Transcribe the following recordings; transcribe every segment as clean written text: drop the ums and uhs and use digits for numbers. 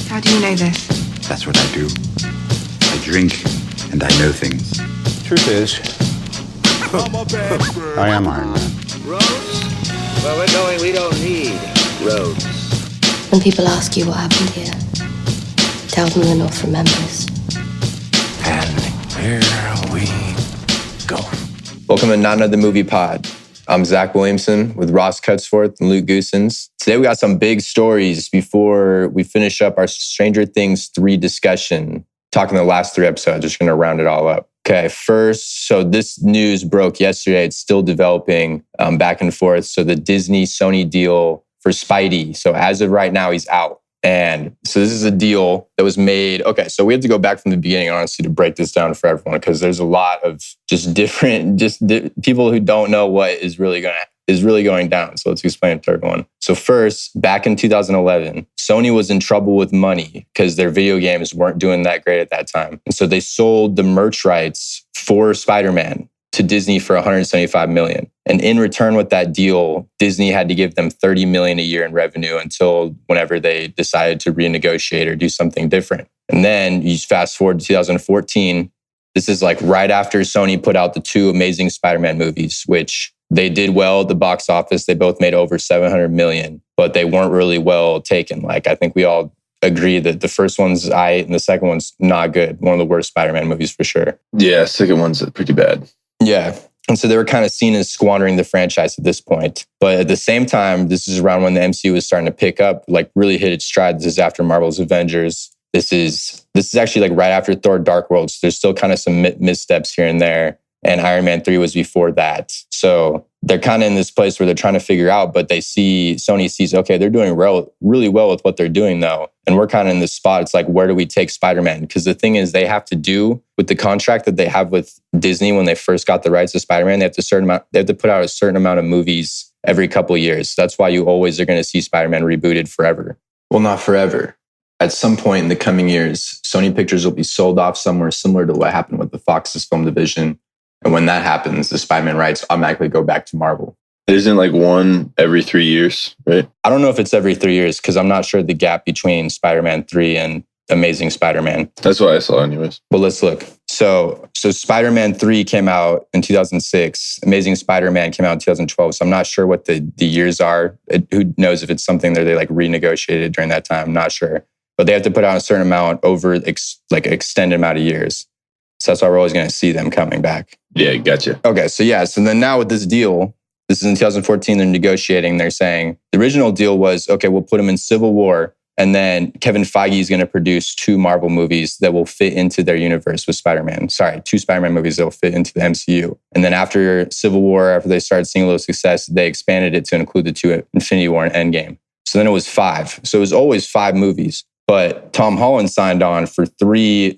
How do you know this? That's what I do. I drink and I know things. Truth is, I am Iron Man. Roads? Where we're going, we don't need roads. When people ask you what happened here, tell them the North remembers. And here we go. Welcome to Not Another Movie Pod. I'm Zach Williamson with Ross Cutsforth and Luke Goosens. Today we got some big stories before we finish up our Stranger Things 3 discussion. Talking the last 3 episodes, just going to round it all up. Okay, first, so this news broke yesterday. It's still developing back and forth. So the Disney-Sony deal for Spidey. So as of right now, he's out. And so this is a deal that was made. Okay, so we have to go back from the beginning, honestly, to break this down for everyone, because there's a lot of just different, people who don't know what is really going down. So let's explain it to everyone. So first, back in 2011, Sony was in trouble with money because their video games weren't doing that great at that time. And so they sold the merch rights for Spider-Man to Disney for $175 million. And in return with that deal, Disney had to give them $30 million a year in revenue until whenever they decided to renegotiate or do something different. And then you fast forward to 2014. This is like right after Sony put out the 2 Amazing Spider-Man movies, which they did well at the box office. They both made over $700 million, but they weren't really well taken. Like, I think we all agree that the first one's aight and the second one's not good. One of the worst Spider-Man movies for sure. Yeah, second one's pretty bad. Yeah. And so they were kind of seen as squandering the franchise at this point. But at the same time, this is around when the MCU was starting to pick up, like really hit its stride. This is after Marvel's Avengers. This is actually like right after Thor Dark World. So there's still kind of some missteps here and there. And Iron Man 3 was before that. So they're kind of in this place where they're trying to figure out, but Sony sees, okay, they're doing really well with what they're doing though. And we're kind of in this spot. It's like, where do we take Spider-Man? Because the thing is, they have to do with the contract that they have with Disney when they first got the rights to Spider-Man, they have to put out a certain amount of movies every couple of years. That's why you always are going to see Spider-Man rebooted forever. Well, not forever. At some point in the coming years, Sony Pictures will be sold off somewhere similar to what happened with the Fox's film division. And when that happens, the Spider-Man rights automatically go back to Marvel. Isn't like one every 3 years, right? I don't know if it's every 3 years because I'm not sure the gap between Spider-Man 3 and Amazing Spider-Man. That's what I saw anyways. Well, let's look. So Spider-Man 3 came out in 2006. Amazing Spider-Man came out in 2012. So I'm not sure what the years are. Who knows if it's something that they like renegotiated during that time. I'm not sure. But they have to put out a certain amount over like extended amount of years. So that's why we're always going to see them coming back. Yeah, gotcha. Okay, so yeah. So then now with this deal, this is in 2014, they're negotiating. They're saying the original deal was, okay, we'll put them in Civil War. And then Kevin Feige is going to produce 2 Marvel movies that will fit into their universe with Spider-Man. 2 Spider-Man movies that will fit into the MCU. And then after Civil War, after they started seeing a little success, they expanded it to include the 2 Infinity War and Endgame. So then it was 5. So it was always 5 movies. But Tom Holland signed on for 3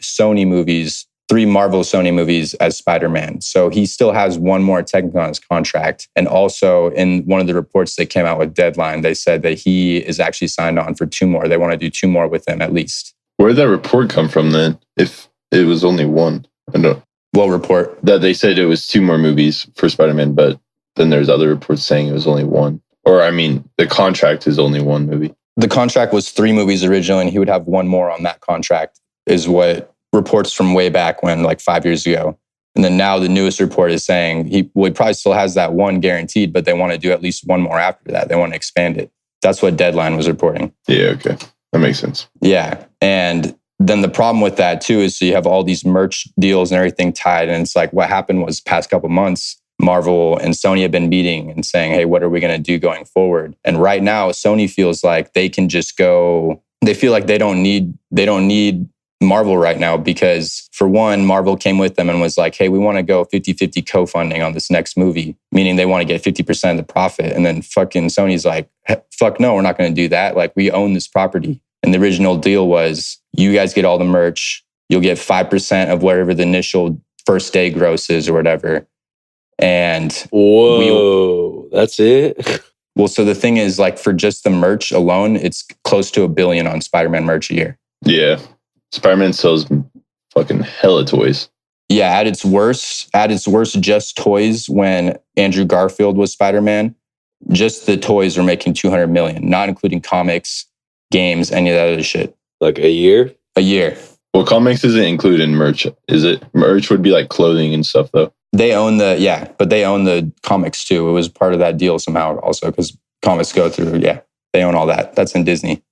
Marvel Sony movies as Spider-Man. So he still has 1 more technically on his contract. And also in one of the reports that came out with Deadline, they said that he is actually signed on for 2 more. They want to do 2 more with him at least. Where did that report come from then? If it was only 1? I know. What report? That they said it was 2 more movies for Spider-Man, but then there's other reports saying it was only 1. Or I mean, the contract is only 1 movie. The contract was 3 movies originally, and he would have 1 more on that contract, is what reports from way back when, like 5 years ago. And then now the newest report is saying he probably still has that 1 guaranteed, but they want to do at least 1 more after that. They want to expand it. That's what Deadline was reporting. Yeah, okay. That makes sense. Yeah. And then the problem with that too is so you have all these merch deals and everything tied. And it's like what happened was past couple months, Marvel and Sony have been meeting and saying, hey, what are we going to do going forward? And right now, Sony feels like they can just go, they feel like they don't need Marvel right now because for one, Marvel came with them and was like, hey, we want to go 50-50 co-funding on this next movie, meaning they want to get 50% of the profit. And then fucking Sony's like, fuck no, we're not going to do that. Like we own this property. And the original deal was you guys get all the merch. You'll get 5% of whatever the initial first day gross is or whatever. And that's it? Well, so the thing is like for just the merch alone, it's close to $1 billion on Spider-Man merch a year. Yeah. Spider-Man sells fucking hella toys. Yeah, at its worst, just toys when Andrew Garfield was Spider-Man, just the toys were making $200 million, not including comics, games, any of that other shit. Like a year? A year. Well, comics isn't included in merch, is it? Merch would be like clothing and stuff, though. They own but they own the comics too. It was part of that deal somehow also because comics go through, they own all that. That's in Disney.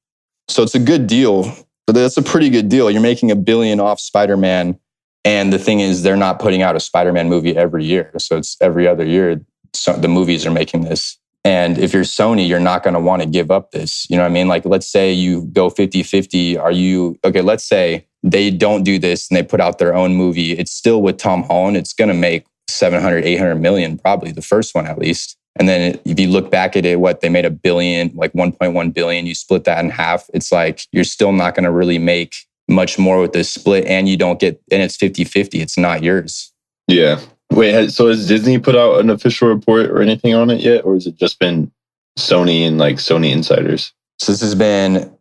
So it's a good deal. But that's a pretty good deal. You're making $1 billion off Spider-Man. And the thing is, they're not putting out a Spider-Man movie every year. So it's every other year. So the movies are making this. And if you're Sony, you're not going to want to give up this. You know what I mean? Like, let's say you go 50-50. Let's say they don't do this and they put out their own movie. It's still with Tom Holland. It's going to make 700, 800 million, probably the first one at least. And then if you look back at it, they made $1 billion, like 1.1 billion, you split that in half. It's like, you're still not going to really make much more with this split, and you don't get, and it's 50-50. It's not yours. Yeah. Wait, so has Disney put out an official report or anything on it yet? Or has it just been Sony and like Sony insiders? So this has been,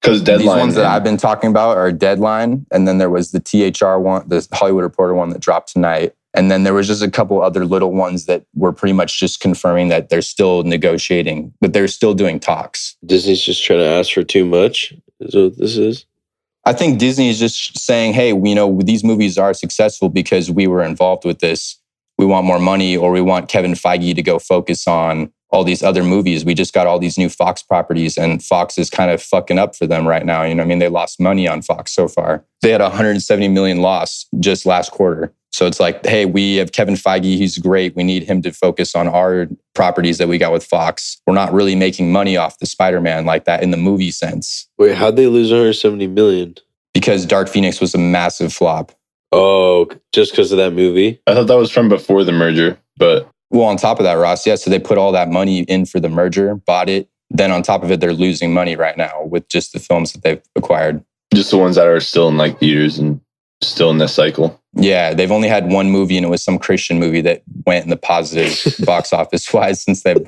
because Deadline. These ones that I've been talking about are Deadline. And then there was the THR one, the Hollywood Reporter one that dropped tonight. And then there was just a couple other little ones that were pretty much just confirming that they're still negotiating, but they're still doing talks. Disney's just trying to ask for too much, is what this is? I think Disney is just saying, hey, these movies are successful because we were involved with this. We want more money, or we want Kevin Feige to go focus on all these other movies. We just got all these new Fox properties, and Fox is kind of fucking up for them right now. You know what I mean? They lost money on Fox so far. They had a $170 million loss just last quarter. So it's like, hey, we have Kevin Feige. He's great. We need him to focus on our properties that we got with Fox. We're not really making money off the Spider-Man like that in the movie sense. Wait, how'd they lose 170 million? Because Dark Phoenix was a massive flop. Oh, just because of that movie? I thought that was from before the merger, but... Well, on top of that, Ross, so they put all that money in for the merger, bought it. Then on top of it, they're losing money right now with just the films that they've acquired. Just the ones that are still in like theaters and still in this cycle. Yeah, they've only had one movie, and it was some Christian movie that went in the positive box office wise since they've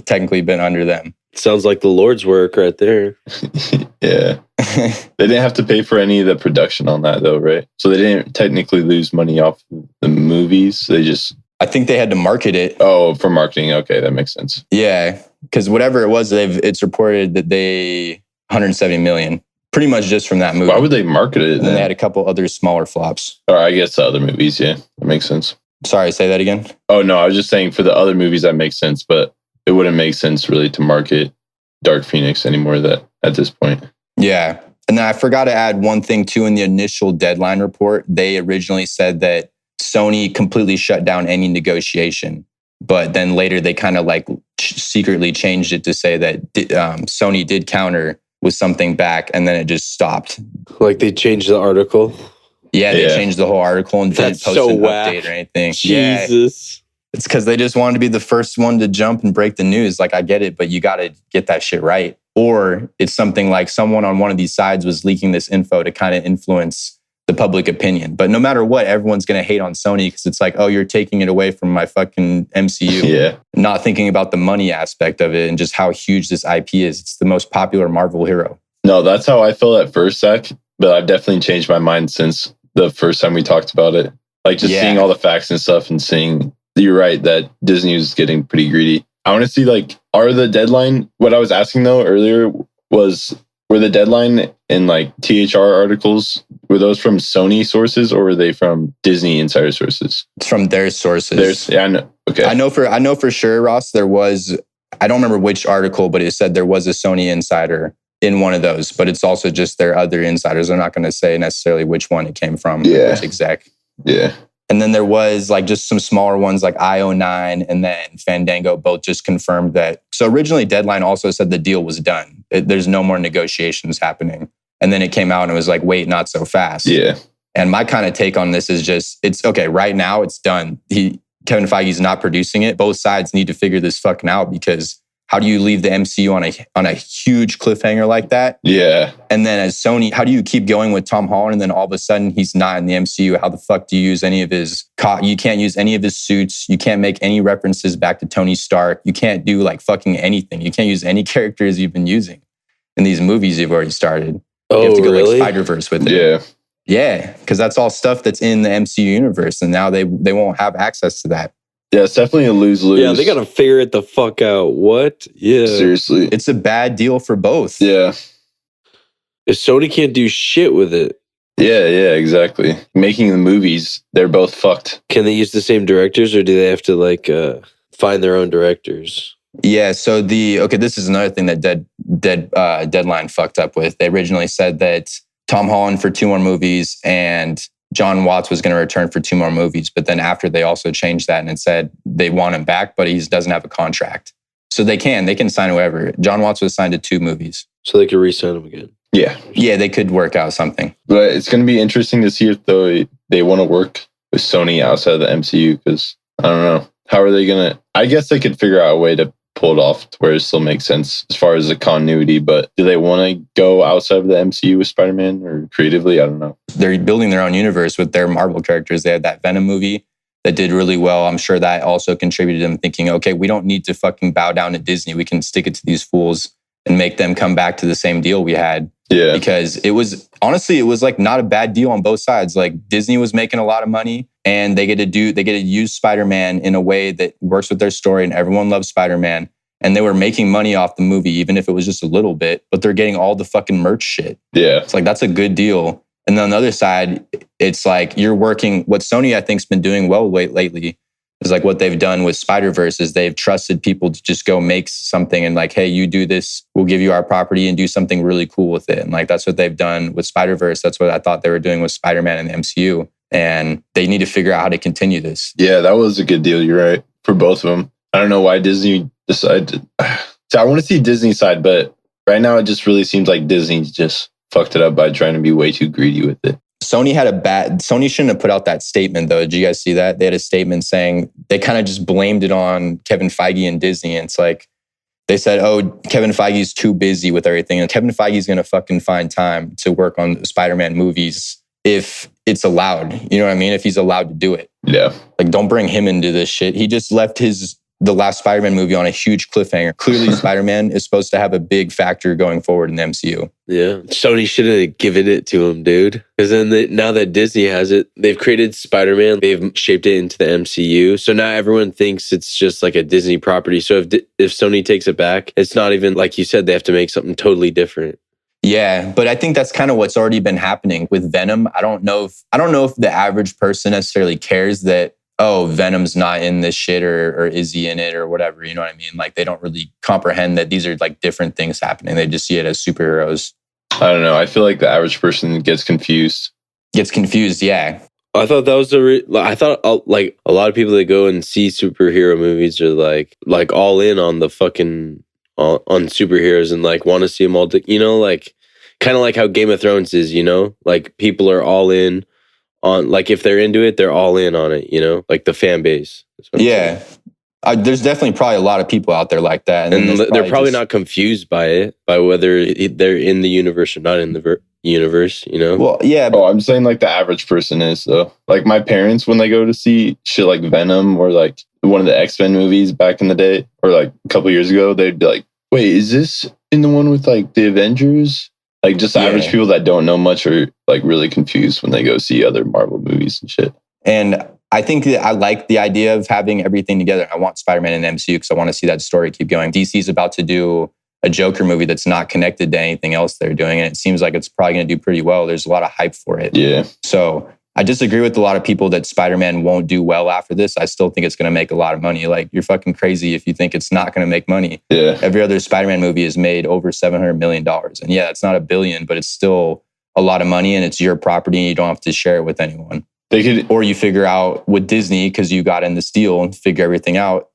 technically been under them. Sounds like the Lord's work right there. Yeah. They didn't have to pay for any of the production on that though, right? So they didn't technically lose money off the movies. They just... I think they had to market it. Oh, for marketing. Okay, that makes sense. Yeah, because whatever it was, it's reported that they 170 million, pretty much just from that movie. Why would they market it? And then they had a couple other smaller flops. Or I guess the other movies, yeah, that makes sense. Sorry, say that again. Oh no, I was just saying for the other movies that makes sense, but it wouldn't make sense really to market Dark Phoenix anymore at this point. Yeah, and then I forgot to add one thing too. In the initial Deadline report, they originally said that Sony completely shut down any negotiation. But then later they kind of like secretly changed it to say that Sony did counter with something back, and then it just stopped. Like they changed the article? Yeah, they changed the whole article and didn't post an update or anything. Jesus. Yeah. It's because they just wanted to be the first one to jump and break the news. Like, I get it, but you got to get that shit right. Or it's something like someone on one of these sides was leaking this info to kind of influence the public opinion. But no matter what, everyone's going to hate on Sony because it's like, oh, you're taking it away from my fucking MCU. Yeah. Not thinking about the money aspect of it and just how huge this IP is. It's the most popular Marvel hero. No, that's how I felt at first, Zach. But I've definitely changed my mind since the first time we talked about it. Like just seeing all the facts and stuff and seeing, you're right, that Disney is getting pretty greedy. I want to see like, are the Deadline, what I was asking though earlier was, were the Deadline and like THR articles, were those from Sony sources or were they from Disney insider sources? It's from their sources. Yeah, I know. Okay. I know for sure, Ross, there was, I don't remember which article, but it said there was a Sony insider in one of those, but it's also just their other insiders. They're not going to say necessarily which one it came from, which exec. Yeah. And then there was like just some smaller ones like IO9 and then Fandango both just confirmed that. So originally Deadline also said the deal was done. There's no more negotiations happening. And then it came out and it was like, wait, not so fast. Yeah. And my kind of take on this is just, it's okay, right now it's done. Kevin Feige's not producing it. Both sides need to figure this fucking out because how do you leave the MCU on a huge cliffhanger like that? Yeah. And then as Sony, how do you keep going with Tom Holland and then all of a sudden he's not in the MCU? How the fuck do you use any of his... You can't use any of his suits. You can't make any references back to Tony Stark. You can't do like fucking anything. You can't use any characters you've been using in these movies you've already started. Oh, you have to go really? like Spider-Verse with it. Yeah. Yeah, because that's all stuff that's in the MCU universe and now they won't have access to that. Yeah, it's definitely a lose-lose. Yeah, they got to figure it the fuck out. What? Yeah. Seriously. It's a bad deal for both. Yeah. Sony can't do shit with it. Yeah, exactly. Making the movies, they're both fucked. Can they use the same directors, or do they have to find their own directors? Yeah, so this is another thing that Deadline fucked up with. They originally said that Tom Holland for 2 more movies and John Watts was going to return for 2 more movies, but then after they also changed that and it said they want him back, but he doesn't have a contract. So they can sign whoever. John Watts was signed to 2 movies. So they could re-sign him again. Yeah, they could work out something. But it's going to be interesting to see if they want to work with Sony outside of the MCU, because I don't know. How are they going to... I guess they could figure out a way to pull it off to where it still makes sense as far as the continuity, but do they want to go outside of the MCU with Spider-Man or creatively? I don't know. They're building their own universe with their Marvel characters. They had that Venom movie that did really well. I'm sure that also contributed to them thinking, okay, we don't need to fucking bow down to Disney. We can stick it to these fools and make them come back to the same deal we had. Yeah. Because it was like not a bad deal on both sides. Like Disney was making a lot of money and they get to use Spider-Man in a way that works with their story and everyone loves Spider-Man. And they were making money off the movie, even if it was just a little bit, but they're getting all the fucking merch shit. Yeah. It's like, that's a good deal. And then on the other side, it's like you're working, what Sony I think's been doing well lately is like what they've done with Spider-Verse is they've trusted people to just go make something and like, hey, you do this, we'll give you our property and do something really cool with it. And like, that's what they've done with Spider-Verse. That's what I thought they were doing with Spider-Man and the MCU. And they need to figure out how to continue this. Yeah, that was a good deal. You're right. For both of them. I don't know why Disney decided. So I want to see Disney's side, but right now it just really seems like Disney just fucked it up by trying to be way too greedy with it. Sony shouldn't have put out that statement though. Did you guys see that? They had a statement saying they kind of just blamed it on Kevin Feige and Disney. And it's like, they said, oh, Kevin Feige's too busy with everything. And Kevin Feige's going to fucking find time to work on Spider-Man movies if it's allowed. You know what I mean? If he's allowed to do it. Yeah. Like, don't bring him into this shit. He just left the last Spider-Man movie on a huge cliffhanger. Clearly, Spider-Man is supposed to have a big factor going forward in the MCU. Yeah. Sony should have given it to him, dude. Because then now that Disney has it, they've created Spider-Man. They've shaped it into the MCU. So now everyone thinks it's just like a Disney property. So if Sony takes it back, it's not even, like you said, they have to make something totally different. Yeah, but I think that's kind of what's already been happening with Venom. I don't know if the average person necessarily cares that, oh, Venom's not in this shit or is he in it or whatever, you know what I mean? Like they don't really comprehend that these are like different things happening. They just see it as superheroes. I don't know. I feel like the average person gets confused. Yeah. I thought that was I thought like a lot of people that go and see superhero movies are like all in on the fucking on superheroes and like want to see them all, you know, like kind of like how Game of Thrones is, you know, like people are all in on, like if they're into it, they're all in on it, you know, like the fan base. Yeah. There's definitely probably a lot of people out there like that. And they're probably not confused by it, by whether they're in the universe or not in the universe, you know? Well, yeah. But I'm saying like the average person is, though. Like my parents, when they go to see shit like Venom or like one of the X-Men movies back in the day or like a couple years ago, they'd be like, wait, is this in the one with like the Avengers? Like just average people that don't know much are like really confused when they go see other Marvel movies and shit. And I think that I like the idea of having everything together. I want Spider-Man in the MCU because I want to see that story keep going. DC's about to do a Joker movie that's not connected to anything else they're doing. And it seems like it's probably going to do pretty well. There's a lot of hype for it. Yeah. So I disagree with a lot of people that Spider-Man won't do well after this. I still think it's going to make a lot of money. Like, you're fucking crazy if you think it's not going to make money. Yeah. Every other Spider-Man movie has made over $700 million. And yeah, it's not $1 billion, but it's still a lot of money and it's your property and you don't have to share it with anyone. Or you figure out with Disney, because you got in this deal, and figure everything out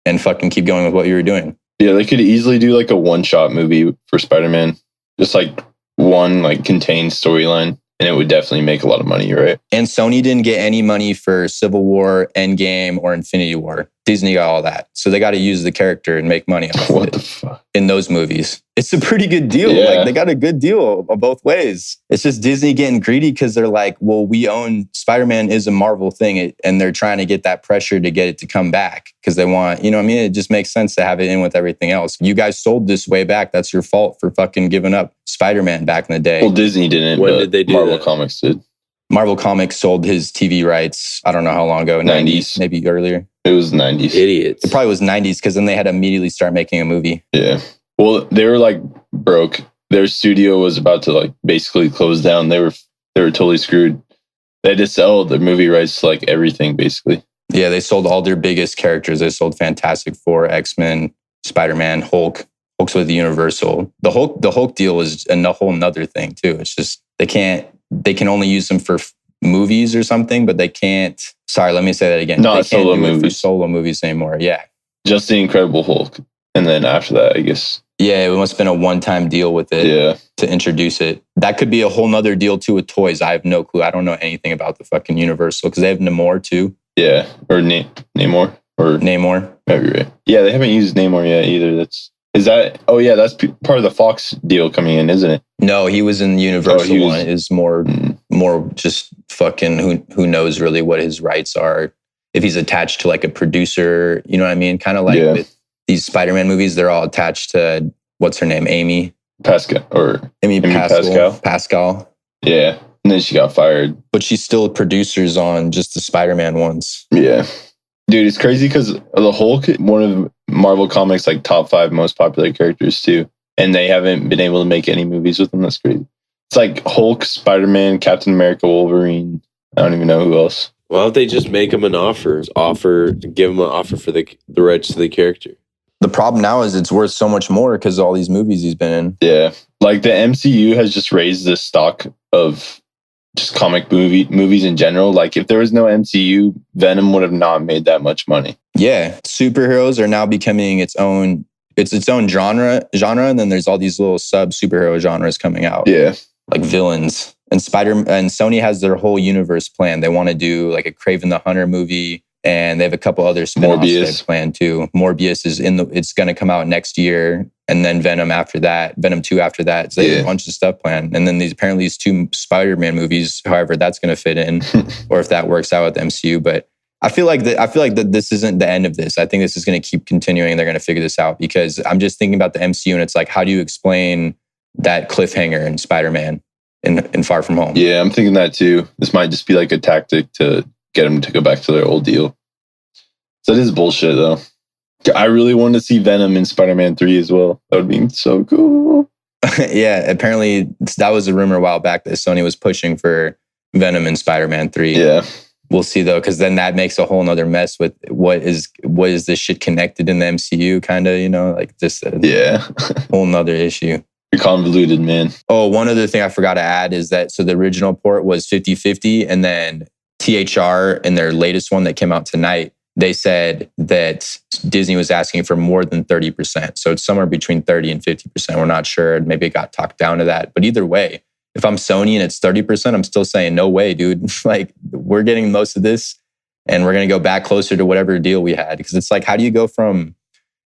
and fucking keep going with what you were doing. Yeah, they could easily do like a one-shot movie for Spider-Man. Just like one like contained storyline. And it would definitely make a lot of money, right? And Sony didn't get any money for Civil War, Endgame, or Infinity War. Disney got all that. So they got to use the character and make money off what it the fuck? In those movies. It's a pretty good deal. Yeah. Like, they got a good deal both ways. It's just Disney getting greedy because they're like, well, we own Spider-Man is a Marvel thing. And they're trying to get that pressure to get it to come back because they want, you know what I mean? It just makes sense to have it in with everything else. You guys sold this way back. That's your fault for fucking giving up Spider-Man back in the day. Well, Disney didn't. When did they do Marvel that? Comics did. Marvel Comics sold his TV rights, I don't know how long ago, 90s, maybe earlier. It was 90s. Idiots. It probably was 90s because then they had to immediately start making a movie. Yeah. Well, they were like broke their studio was about to like basically close down. They were totally screwed. They had to sell the movie rights to like everything basically. Yeah, they sold all their biggest characters. They sold Fantastic Four, X-Men, Spider-Man, Hulk. Hulk's with Universal. The Hulk deal is a whole nother thing too. It's just they can only use them for movies or something, but they can't. Sorry, let me say that again. Not they can't solo do it for movies. solo movies anymore. Yeah, Just the Incredible Hulk, and then after that, I guess. yeah, it must have been a one-time deal with it to introduce it. That could be a whole nother deal too with toys. I have no clue. I don't know anything about the fucking Universal because they have Namor too. Yeah, or Namor. Or Namor. Maybe right. Yeah, they haven't used Namor yet either. Oh yeah, that's part of the Fox deal coming in, isn't it? No, he was in the Universal one. Is more just fucking who knows really what his rights are. If he's attached to like a producer, you know what I mean? Kind of like with these Spider-Man movies, they're all attached to what's her name? Amy Pascal. Yeah. And then she got fired. But she's still producers on just the Spider-Man ones. Yeah. Dude, it's crazy because the Hulk, one of Marvel Comics, like top 5 most popular characters too. And they haven't been able to make any movies with them. That's crazy. It's like Hulk, Spider-Man, Captain America, Wolverine. I don't even know who else. Why don't they just make him an offer, give him an offer for the rights to the character? The problem now is it's worth so much more because of all these movies he's been in. Yeah. Like the MCU has just raised the stock of just comic movies in general. Like if there was no MCU, Venom would have not made that much money. Yeah. Superheroes are now becoming its own genre, and then there's all these little sub superhero genres coming out. Yeah. Like villains. And Sony has their whole universe planned. They want to do like a Kraven the Hunter movie, and they have a couple other spin-offs they've planned too. Morbius is it's going to come out next year, and then Venom after that, Venom 2 after that. So they have a bunch of stuff planned. And then these 2 Spider-Man movies, however that's going to fit in, or if that works out with the MCU. But I feel like that this isn't the end of this. I think this is going to keep continuing. They're going to figure this out because I'm just thinking about the MCU, and it's like, how do you explain that cliffhanger in Spider-Man in Far From Home? Yeah, I'm thinking that too. This might just be like a tactic to get them to go back to their old deal. So it is bullshit though. I really want to see Venom in Spider-Man 3 as well. That would be so cool. Yeah, apparently that was a rumor a while back that Sony was pushing for Venom in Spider-Man 3. Yeah. We'll see though, because then that makes a whole nother mess with what is this shit connected in the MCU, kind of, like just a whole nother issue. You're convoluted, man. Oh, one other thing I forgot to add is that so the original port was 50-50, and then THR in their latest one that came out tonight, they said that Disney was asking for more than 30%. So it's somewhere between 30 and 50%. We're not sure. Maybe it got talked down to that. But either way, if I'm Sony and it's 30%, I'm still saying, no way, dude. Like, we're getting most of this, and we're going to go back closer to whatever deal we had. Because it's like, how do you go from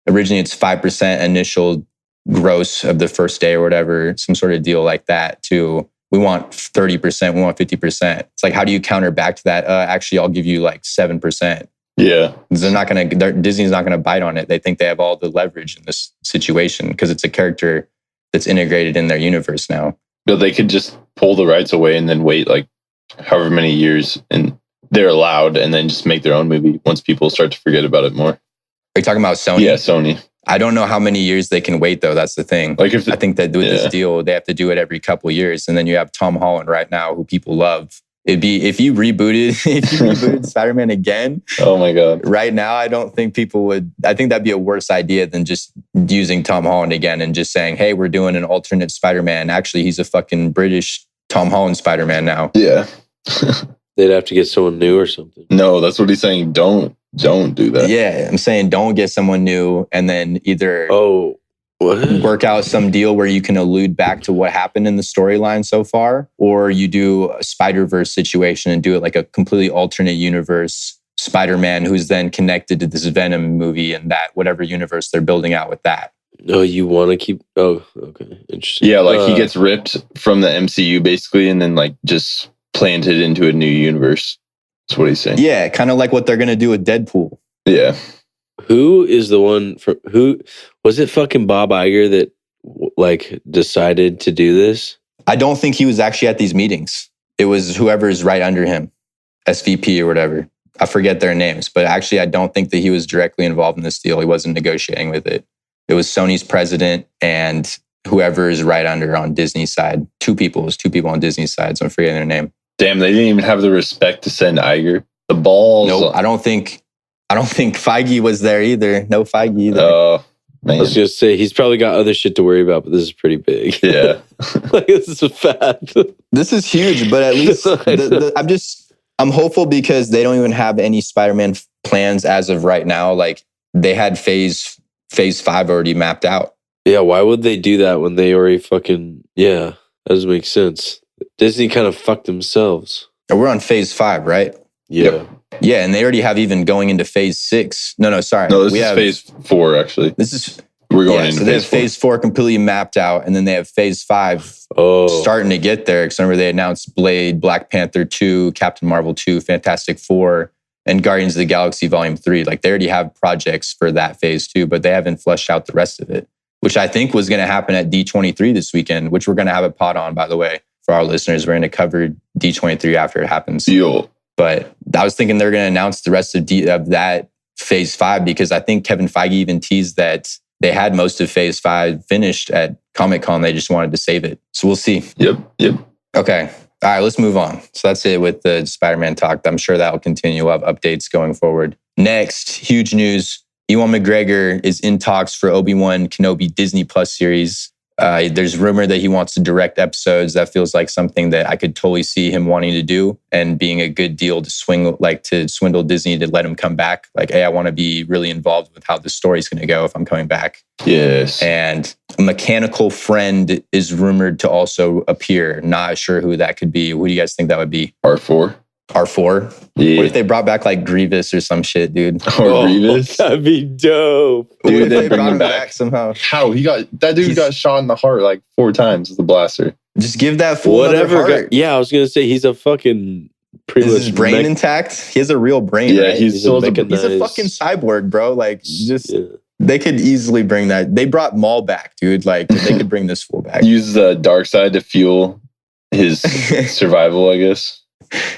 originally it's 5% initial gross of the first day or whatever, some sort of deal like that, to we want 30%, we want 50%. It's like, how do you counter back to that? Actually, I'll give you like 7%. Yeah. Disney's not going to bite on it. They think they have all the leverage in this situation because it's a character that's integrated in their universe now. But they could just pull the rights away and then wait like however many years, and they're allowed, and then just make their own movie once people start to forget about it more. Are you talking about Sony? Yeah, Sony. I don't know how many years they can wait, though. That's the thing. Like I think that with this deal, they have to do it every couple of years. And then you have Tom Holland right now, who people love. It'd be if you rebooted Spider-Man again. Oh my God. Right now, I don't think people would. I think that'd be a worse idea than just using Tom Holland again and just saying, hey, we're doing an alternate Spider-Man. Actually, he's a fucking British Tom Holland Spider-Man now. Yeah. They'd have to get someone new or something. No, that's what he's saying. Don't do that. Yeah, I'm saying don't get someone new, and then either work out some deal where you can allude back to what happened in the storyline so far, or you do a Spider-Verse situation and do it like a completely alternate universe Spider-Man who's then connected to this Venom movie and that whatever universe they're building out with that. No, you want to keep... Oh, okay. Interesting. Yeah, like he gets ripped from the MCU basically and then like just planted into a new universe. That's what he's saying. Yeah, kind of like what they're going to do with Deadpool. Yeah. Who is the one who was it? Fucking Bob Iger that like decided to do this? I don't think he was actually at these meetings. It was whoever's right under him, SVP or whatever. I forget their names, but actually I don't think that he was directly involved in this deal. He wasn't negotiating with it. It was Sony's president and whoever is right under on Disney's side. Two people on Disney's side, so I'm forgetting their name. Damn, they didn't even have the respect to send Iger. The balls. No, I don't think Feige was there either. No Feige either. Oh, man. I was going to say, he's probably got other shit to worry about, but this is pretty big. Yeah. Like, this is a fact. This is huge, but at least I'm hopeful because they don't even have any Spider-Man plans as of right now. Like, they had phase 5 already mapped out. Yeah, why would they do that when they already fucking... Yeah, that doesn't make sense. Disney kind of fucked themselves. We're on phase 5, right? Yeah. Yep. Yeah, and they already have even going into phase 6. No, sorry. No, this is phase 4, actually. We're going into so they have phase 4 completely mapped out, and then they have phase 5 starting to get there. Because remember, they announced Blade, Black Panther 2, Captain Marvel 2, Fantastic Four, and Guardians of the Galaxy Volume 3. Like, they already have projects for that phase 2, but they haven't fleshed out the rest of it, which I think was going to happen at D23 this weekend, which we're going to have a pod on, by the way. For our listeners, we're going to cover D23 after it happens. Yo. But I was thinking they're going to announce the rest of that phase 5, because I think Kevin Feige even teased that they had most of phase 5 finished at Comic-Con. They just wanted to save it. So we'll see. Yep. Okay. All right, let's move on. So that's it with the Spider-Man talk. I'm sure that will continue. We'll have updates going forward. Next, huge news. Ewan McGregor is in talks for Obi-Wan Kenobi Disney Plus series. There's rumor that he wants to direct episodes. That feels like something that I could totally see him wanting to do and being a good deal to swindle Disney to let him come back. Like, hey, I want to be really involved with how the story's going to go if I'm coming back. Yes. And a mechanical friend is rumored to also appear. Not sure who that could be. Who do you guys think that would be? R4. R4? Yeah. What if they brought back like Grievous or some shit, dude? Or Grievous? That'd be dope. What Dude, if they they bring brought him him back. back somehow? How? That dude got shot in the heart like 4 times with the blaster. Just give that fool Whatever. another heart. Yeah, I was going to say, he's a fucking... pretty Is much his brain intact? He has a real brain, Yeah, right? he's still a He's a fucking cyborg, bro. Like, they could easily bring that. They brought Maul back, dude. Like, they could bring this fool back. Use the dark side to fuel his survival, I guess.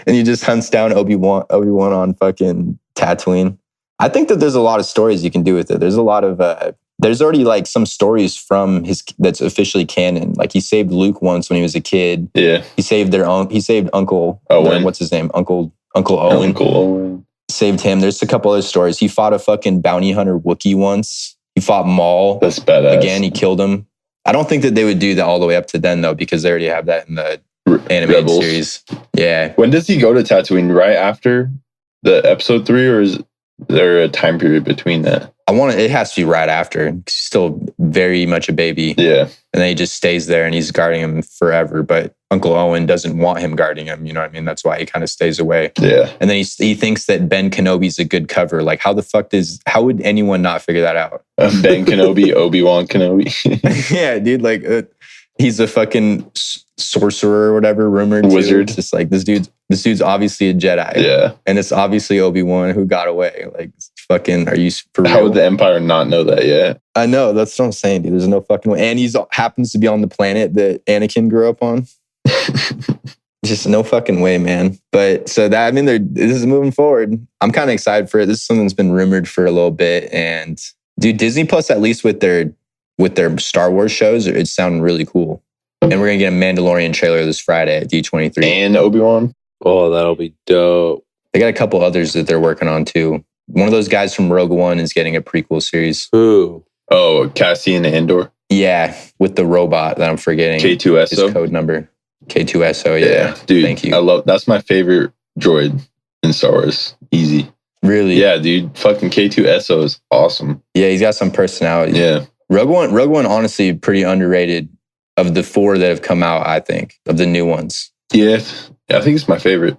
And he just hunts down Obi-Wan on fucking Tatooine. I think that there's a lot of stories you can do with it. There's a lot of there's already like some stories from his that's officially canon. Like, he saved Luke once when he was a kid. Yeah. He saved Uncle Owen. What's his name? Uncle Owen. Uncle Owen. Saved him. There's a couple other stories. He fought a fucking bounty hunter Wookiee once. He fought Maul. That's badass. Again, he killed him. I don't think that they would do that all the way up to then, though, because they already have that in the animated Rebels. series. Yeah. When does he go to Tatooine? Right after the episode 3, or is there a time period between that? It has to be right after. He's still very much a baby. Yeah. And then he just stays there and he's guarding him forever. But Uncle Owen doesn't want him guarding him. You know what I mean? That's why he kind of stays away. Yeah. And then he thinks that Ben Kenobi's a good cover. Like, how would anyone not figure that out? Ben Kenobi, Obi-Wan Kenobi. Yeah, dude. Like, he's a fucking sorcerer or whatever, rumored wizard. It's just like, this dude's obviously a Jedi. Yeah. And it's obviously Obi-Wan who got away. Like, fucking, are you for real? How would the Empire not know that yet? I know, that's what I'm saying, dude. There's no fucking way. And he happens to be on the planet that Anakin grew up on. Just no fucking way, man. But so that, I mean, this is moving forward. I'm kind of excited for it. This is something that's been rumored for a little bit. And dude, Disney Plus, at least with their Star Wars shows, it's sounding really cool. And we're going to get a Mandalorian trailer this Friday at D23. And Obi-Wan? Oh, that'll be dope. They got a couple others that they're working on too. One of those guys from Rogue One is getting a prequel series. Ooh. Oh, Cassian Andor? Yeah, with the robot that I'm forgetting. K2SO? His code number. K2SO, yeah. Dude, thank you. That's my favorite droid in Star Wars. Easy. Really? Yeah, dude. Fucking K2SO is awesome. Yeah, he's got some personality. Yeah. Rogue One, honestly, pretty underrated of the 4 that have come out, I think, of the new ones. Yeah, I think it's my favorite.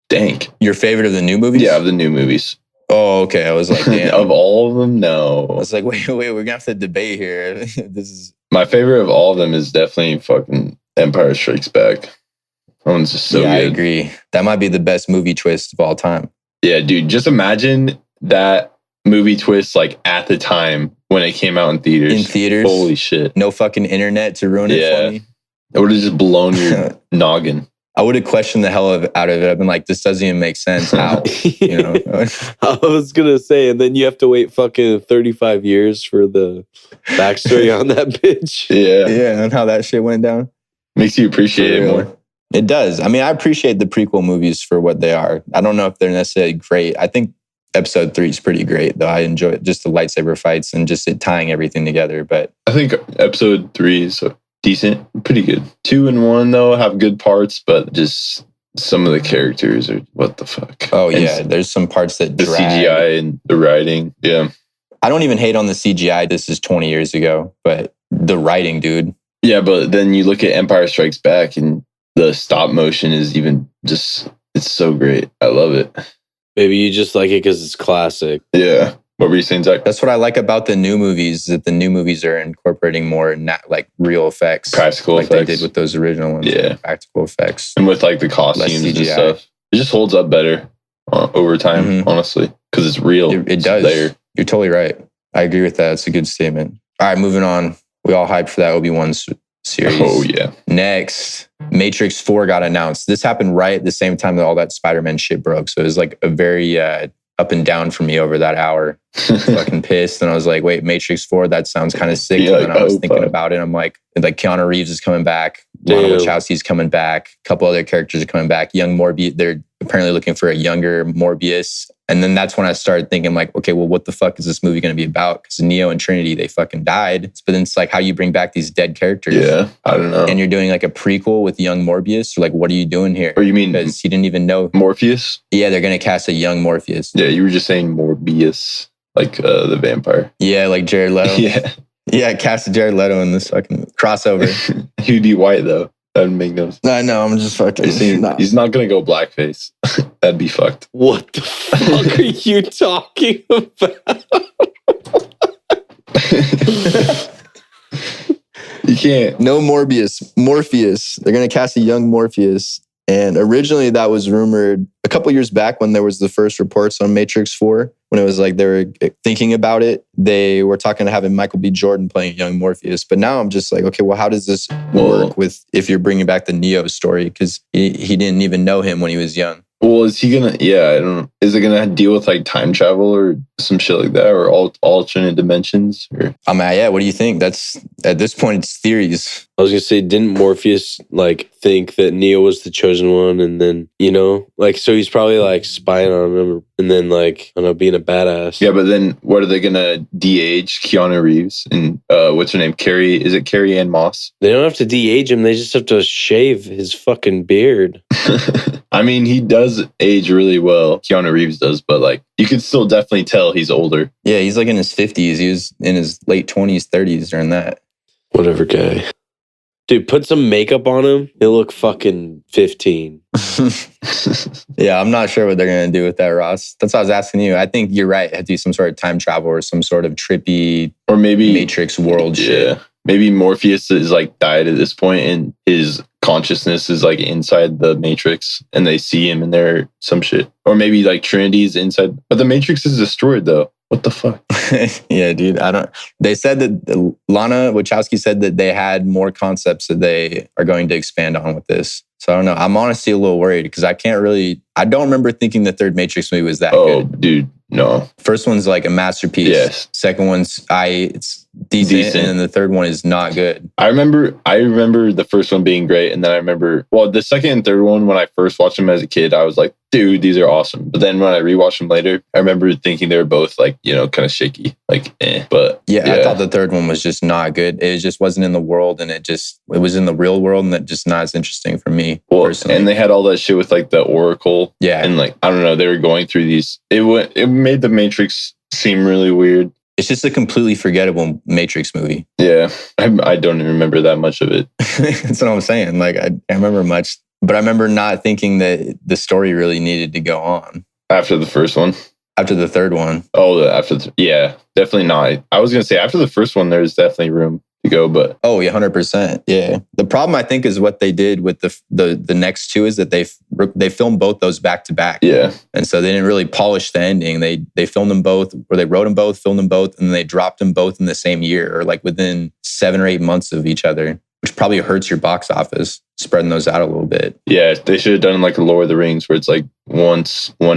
Dank. Your favorite of the new movies? Yeah, of the new movies. Oh, okay. I was like, damn. Of all of them, no. I was like, wait, we're going to have to debate here. This is... My favorite of all of them is definitely fucking Empire Strikes Back. That one's just so good. I agree. That might be the best movie twist of all time. Yeah, dude, just imagine that movie twist like at the time when it came out in theaters. In theaters? Holy shit. No fucking internet to ruin it for me. It would have just blown your noggin. I would have questioned the hell out of it. I've been like, this doesn't even make sense. How? You know? I was gonna say, and then you have to wait fucking 35 years for the backstory on that bitch. Yeah. Yeah, and how that shit went down. Makes you appreciate it more. It does. I mean, I appreciate the prequel movies for what they are. I don't know if they're necessarily great. I think episode 3 is pretty great, though. I enjoy it, just the lightsaber fights and just it tying everything together. But I think episode 3 is decent, pretty good. 2 and 1 though have good parts, but just some of the characters are what the fuck. Oh yeah, there's some parts that the drag. CGI and the writing. Yeah, I don't even hate on the CGI. This is 20 years ago, but the writing, dude. Yeah, but then you look at Empire Strikes Back and the stop motion is even just, it's so great. I love it. Maybe you just like it because it's classic. Yeah. What were you saying, Zach? That's what I like about the new movies, that the new movies are incorporating more not like real effects. Practical effects. Like they did with those original ones. Yeah. Practical effects. And with like the costumes and stuff. It just holds up better over time, honestly, because it's real. It does. You're totally right. I agree with that. It's a good statement. All right, moving on. We all hyped for that Obi-Wan series. Oh, yeah. Next, Matrix 4 got announced. This happened right at the same time that all that Spider-Man shit broke. So it was like a very up and down for me over that hour. Fucking pissed. And I was like, wait, Matrix 4, that sounds kind of sick. Yeah, and then I was thinking about it. I'm like Keanu Reeves is coming back. Lana Wachowski's coming back. A couple other characters are coming back. Young Morbius, they're apparently looking for a younger Morbius. And then that's when I started thinking like, okay, well, what the fuck is this movie going to be about? Because Neo and Trinity, they fucking died. But then it's like, how you bring back these dead characters? Yeah, I don't know. And you're doing like a prequel with young Morbius? Or like, what are you doing here? Or you mean... Because he didn't even know. Morpheus? Yeah, they're going to cast a young Morpheus. Yeah, you were just saying Morbius, like the vampire. Yeah, like Jared Leto. Yeah. Yeah, cast Jared Leto in this fucking crossover. He'd be white though. That would make no sense. I know, I'm just fucking... He's not going to go blackface. That'd be fucked. What the fuck are you talking about? You can't. No Morpheus. They're going to cast a young Morpheus. And originally that was rumored a couple years back when there was the first reports on Matrix 4, when it was like they were thinking about it. They were talking to having Michael B. Jordan playing young Morpheus. But now I'm just like, okay, well, how does this work with if you're bringing back the Neo story? Because he didn't even know him when he was young. Well, is he gonna? Yeah, I don't know. Is it gonna deal with like time travel or some shit like that, or alternate dimensions? Or I mean, yeah. What do you think? That's at this point, it's theories. I was gonna say, didn't Morpheus like think that Neo was the chosen one, and then like so he's probably like spying on him, and then like I don't know, being a badass. Yeah, but then what are they gonna de-age Keanu Reeves and what's her name? Carrie? Is it Carrie Ann Moss? They don't have to de-age him. They just have to shave his fucking beard. I mean, he does age really well. Keanu Reeves does, but like you could still definitely tell he's older. Yeah, he's like in his 50s. He was in his late 20s, 30s during that. Whatever, guy. Dude, put some makeup on him. He'll look fucking 15. Yeah, I'm not sure what they're going to do with that, Ross. That's what I was asking you. I think you're right. It had to be some sort of time travel or some sort of trippy or maybe Matrix world shit. Maybe Morpheus is like died at this point and his consciousness is like inside the Matrix and they see him in there, some shit. Or maybe like Trinity's inside. But the Matrix is destroyed though. What the fuck? Yeah, dude. They said that Lana Wachowski said that they had more concepts that they are going to expand on with this. So I don't know. I'm honestly a little worried because I don't remember thinking the third Matrix movie was that good. Oh, dude, no. First one's like a masterpiece. Yes. Second one's it's decent. And then the third one is not good. I remember the first one being great. And then I remember, the second and third one, when I first watched them as a kid, I was like, dude, these are awesome. But then when I rewatched them later, I remember thinking they were both like, kind of shaky, like, But yeah, I thought the third one was just not good. It just wasn't in the world and it was in the real world and that just not as interesting for me personally. And they had all that shit with like the Oracle. Yeah. And like, I don't know, they were going through these, it made the Matrix seem really weird. It's just a completely forgettable Matrix movie. Yeah, I don't even remember that much of it. That's what I'm saying. Like, I remember much, but I remember not thinking that the story really needed to go on. After the first one? After the third one. Oh, yeah, definitely not. I was going to say, after the first one, there's definitely room to go, but... Oh, yeah, 100%. Yeah. The problem, I think, is what they did with the next two is that they filmed both those back to back. Yeah. And so they didn't really polish the ending. They filmed them both, or they wrote them both, filmed them both, and they dropped them both in the same year, or like within 7 or 8 months of each other. which probably hurts your box office, spreading those out a little bit. Yeah, they should have done like a Lord of the Rings where it's like one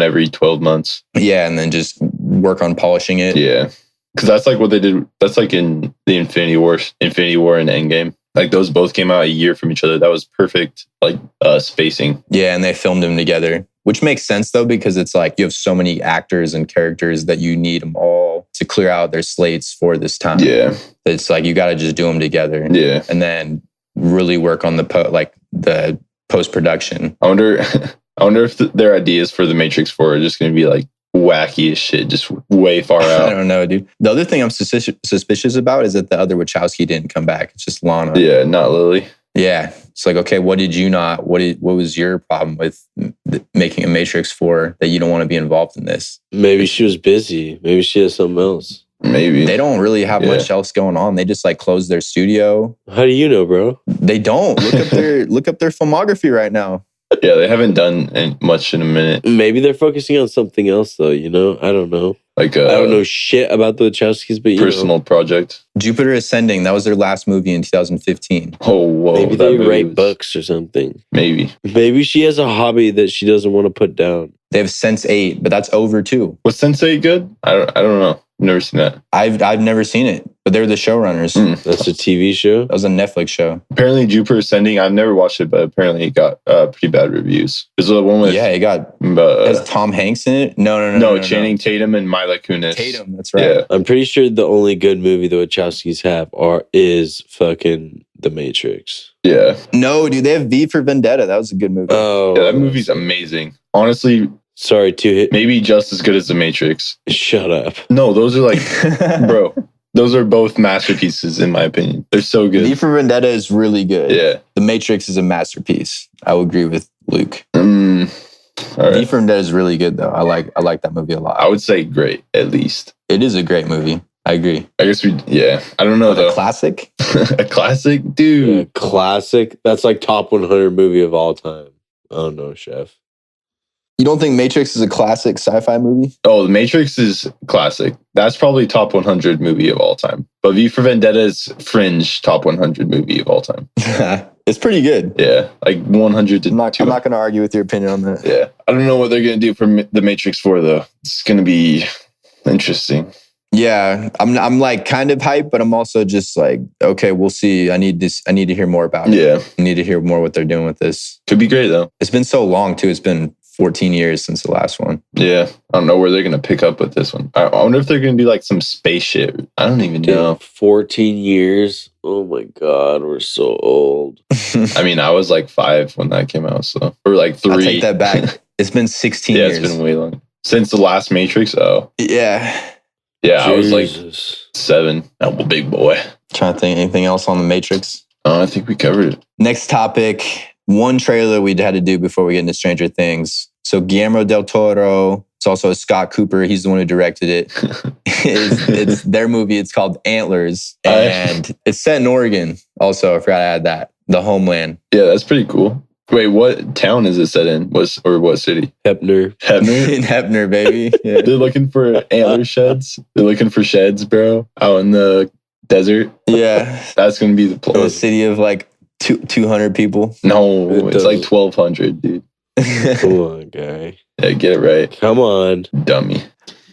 every 12 months. Yeah, and then just work on polishing it. Yeah, because that's like what they did. That's like in the Infinity War and Endgame. Like those both came out a year from each other. That was perfect, like spacing. Yeah, and they filmed them together, which makes sense though, because it's like you have so many actors and characters that you need them all to clear out their slates for this time. Yeah, it's like you got to just do them together. Yeah, and then really work on the post production. I wonder if their ideas for the Matrix 4 are just going to be like wacky as shit, just way far out. I don't know, dude. The other thing I'm suspicious about is that the other Wachowski didn't come back. It's just Lana. Yeah, not Lily. Yeah, it's like, okay, what did you not? What was your problem with making a Matrix 4 that you don't want to be involved in this? Maybe she was busy. Maybe she has something else. Maybe they don't really have much else going on. They just like closed their studio. How do you know, bro? They don't. Look up their filmography right now. Yeah, they haven't done much in a minute. Maybe they're focusing on something else, though. You know, I don't know. Like I don't know shit about the Wachowskis, but personal project. Jupiter Ascending. That was their last movie in 2015. Oh, whoa! Maybe they write books or something. Maybe she has a hobby that she doesn't want to put down. They have Sense8, but that's over too. Was Sense8 good? I don't know. I've never seen that. I've never seen it, but they're the showrunners. That's a TV show? That was a Netflix show. Apparently Jupiter Ascending, I've never watched it, but apparently it got pretty bad reviews. Is the one with... Yeah, it got... has Tom Hanks in it? No, Channing Tatum and Mila Kunis. Tatum, that's right. Yeah. I'm pretty sure the only good movie the Wachowskis have is fucking The Matrix. Yeah. No, dude, they have V for Vendetta. That was a good movie. Oh. Yeah, that movie's amazing. Honestly... Sorry, maybe just as good as The Matrix. Shut up. No, those are like, bro, those are both masterpieces in my opinion. They're so good. V for Vendetta is really good. Yeah. The Matrix is a masterpiece. I will agree with Luke. All right. V for Vendetta is really good though. I like that movie a lot. I would say great, at least. It is a great movie. I agree. I guess I don't know though. A classic? A classic? Dude. Yeah, classic? That's like top 100 movie of all time. Oh no, chef. You don't think Matrix is a classic sci-fi movie? Oh, The Matrix is classic. That's probably top 100 movie of all time. But V for Vendetta is fringe top 100 movie of all time. It's pretty good. Yeah, like 100 to I'm not going to argue with your opinion on that. Yeah. I don't know what they're going to do for The Matrix 4, though. It's going to be interesting. Yeah, I'm like kind of hyped, but I'm also just like, okay, we'll see. I need to hear more about it. Yeah. I need to hear more what they're doing with this. Could be great, though. It's been so long, too. It's been 14 years since the last one. Yeah. I don't know where they're going to pick up with this one. I wonder if they're going to do like some space shit. I don't even know. 14 years? Oh my God, we're so old. I mean, I was like 5 when that came out, so. Or like 3. I'll take that back. It's been 16 years. Yeah, it's been way long. Since the last Matrix? Oh. Yeah. Yeah, I was like 7. I'm a big boy. Trying to think anything else on the Matrix? I think we covered it. Next topic. One trailer we had to do before we get into Stranger Things. So Guillermo del Toro, it's also Scott Cooper. He's the one who directed it. It's their movie. It's called Antlers. And it's set in Oregon. Also, I forgot to add that. The homeland. Yeah, that's pretty cool. Wait, what town is it set in? Or what city? Hebner. In Hebner, baby. Yeah. They're looking for antler sheds. They're looking for sheds, bro, out in the desert. Yeah. That's going to be the In plan. a city of like 200 people. No, it's like 1,200, dude. Come on, guy. Yeah, get it right. Come on. Dummy.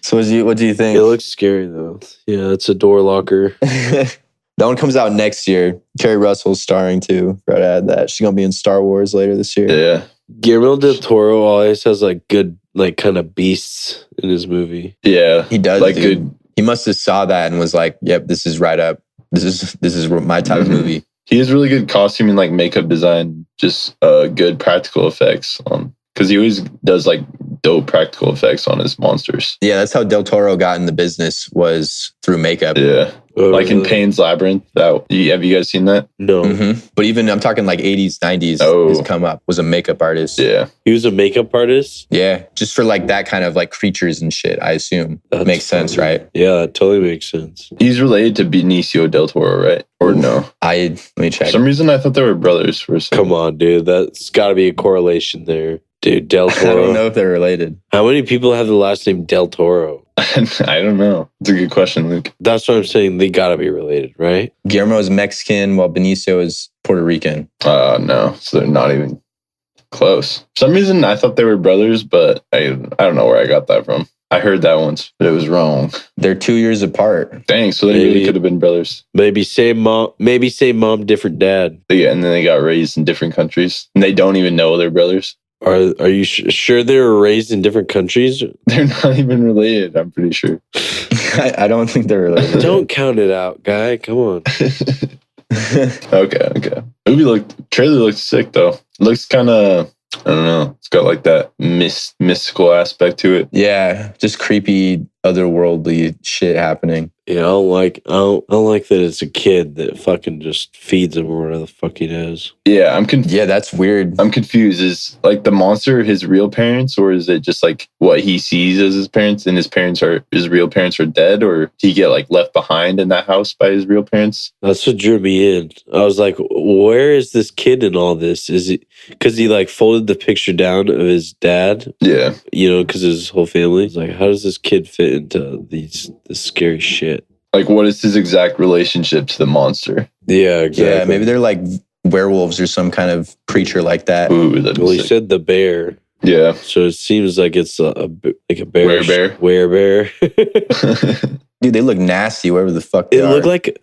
So what do you think? It looks scary, though. Yeah, it's a door locker. That one comes out next year. Kerry Russell's starring too. Right, to add that. She's gonna be in Star Wars later this year. Yeah. Guillermo del Toro always has like good, like kind of beasts in his movie. Yeah. He does. Like dude. good. He must have saw that and was like, "Yep, this is right up. This is my type of movie." He has really good costume and like makeup design, just good practical effects on, because he always does like dope practical effects on his monsters. Yeah, that's how Del Toro got in the business, was through makeup. Yeah. Oh, like in really? Pan's Labyrinth. Have you guys seen that? No. Mm-hmm. But even I'm talking like 80s, 90s. Oh. His come up was a makeup artist. Yeah. He was a makeup artist? Yeah, just for like that kind of like creatures and shit. I assume That's makes sense, funny. right? Yeah, that totally makes sense. He's related to Benicio del Toro, right? Or no? Let me check. For some reason, I thought they were brothers for a second. Come on, dude. That's got to be a correlation there. Dude, Del I Toro. don't know if they're related. How many people have the last name Del Toro? I don't know. It's a good question, Luke. That's what I'm saying. They got to be related, right? Guillermo is Mexican, while Benicio is Puerto Rican. No. So they're not even close. For some reason, I thought they were brothers, but I don't know where I got that from. I heard that once, but it was wrong. They're 2 years apart. Dang, so they really could have been brothers. Maybe same mom, different dad. Yeah, and then they got raised in different countries, and they don't even know they're brothers. Are you sure they were raised in different countries? They're not even related, I'm pretty sure. I don't think they're related. Don't count it out, guy. Come on. Okay. Trailer looked sick though. It looks kind of, I don't know. It's got like that mystical aspect to it. Yeah, just creepy, otherworldly shit happening. Yeah, I don't like that it's a kid that fucking just feeds him or whatever the fuck he does. Yeah, Yeah, that's weird. I'm confused. Is like the monster his real parents, or is it just like what he sees as his parents, and his real parents are dead, or did he get like left behind in that house by his real parents? That's what drew me in. I was like, where is this kid in all this? Is it because he like folded the picture down of his dad? Yeah, because his whole family. It's like, how does this kid fit into this scary shit? like what is his exact relationship to the monster? Yeah, exactly. Yeah, maybe they're like werewolves or some kind of creature like that. Ooh, that'd be Well, he sick. said the bear. Yeah. So it seems like it's like a bear. Werebear. Werebear. Dude, they look nasty, whatever the fuck they It are. looked like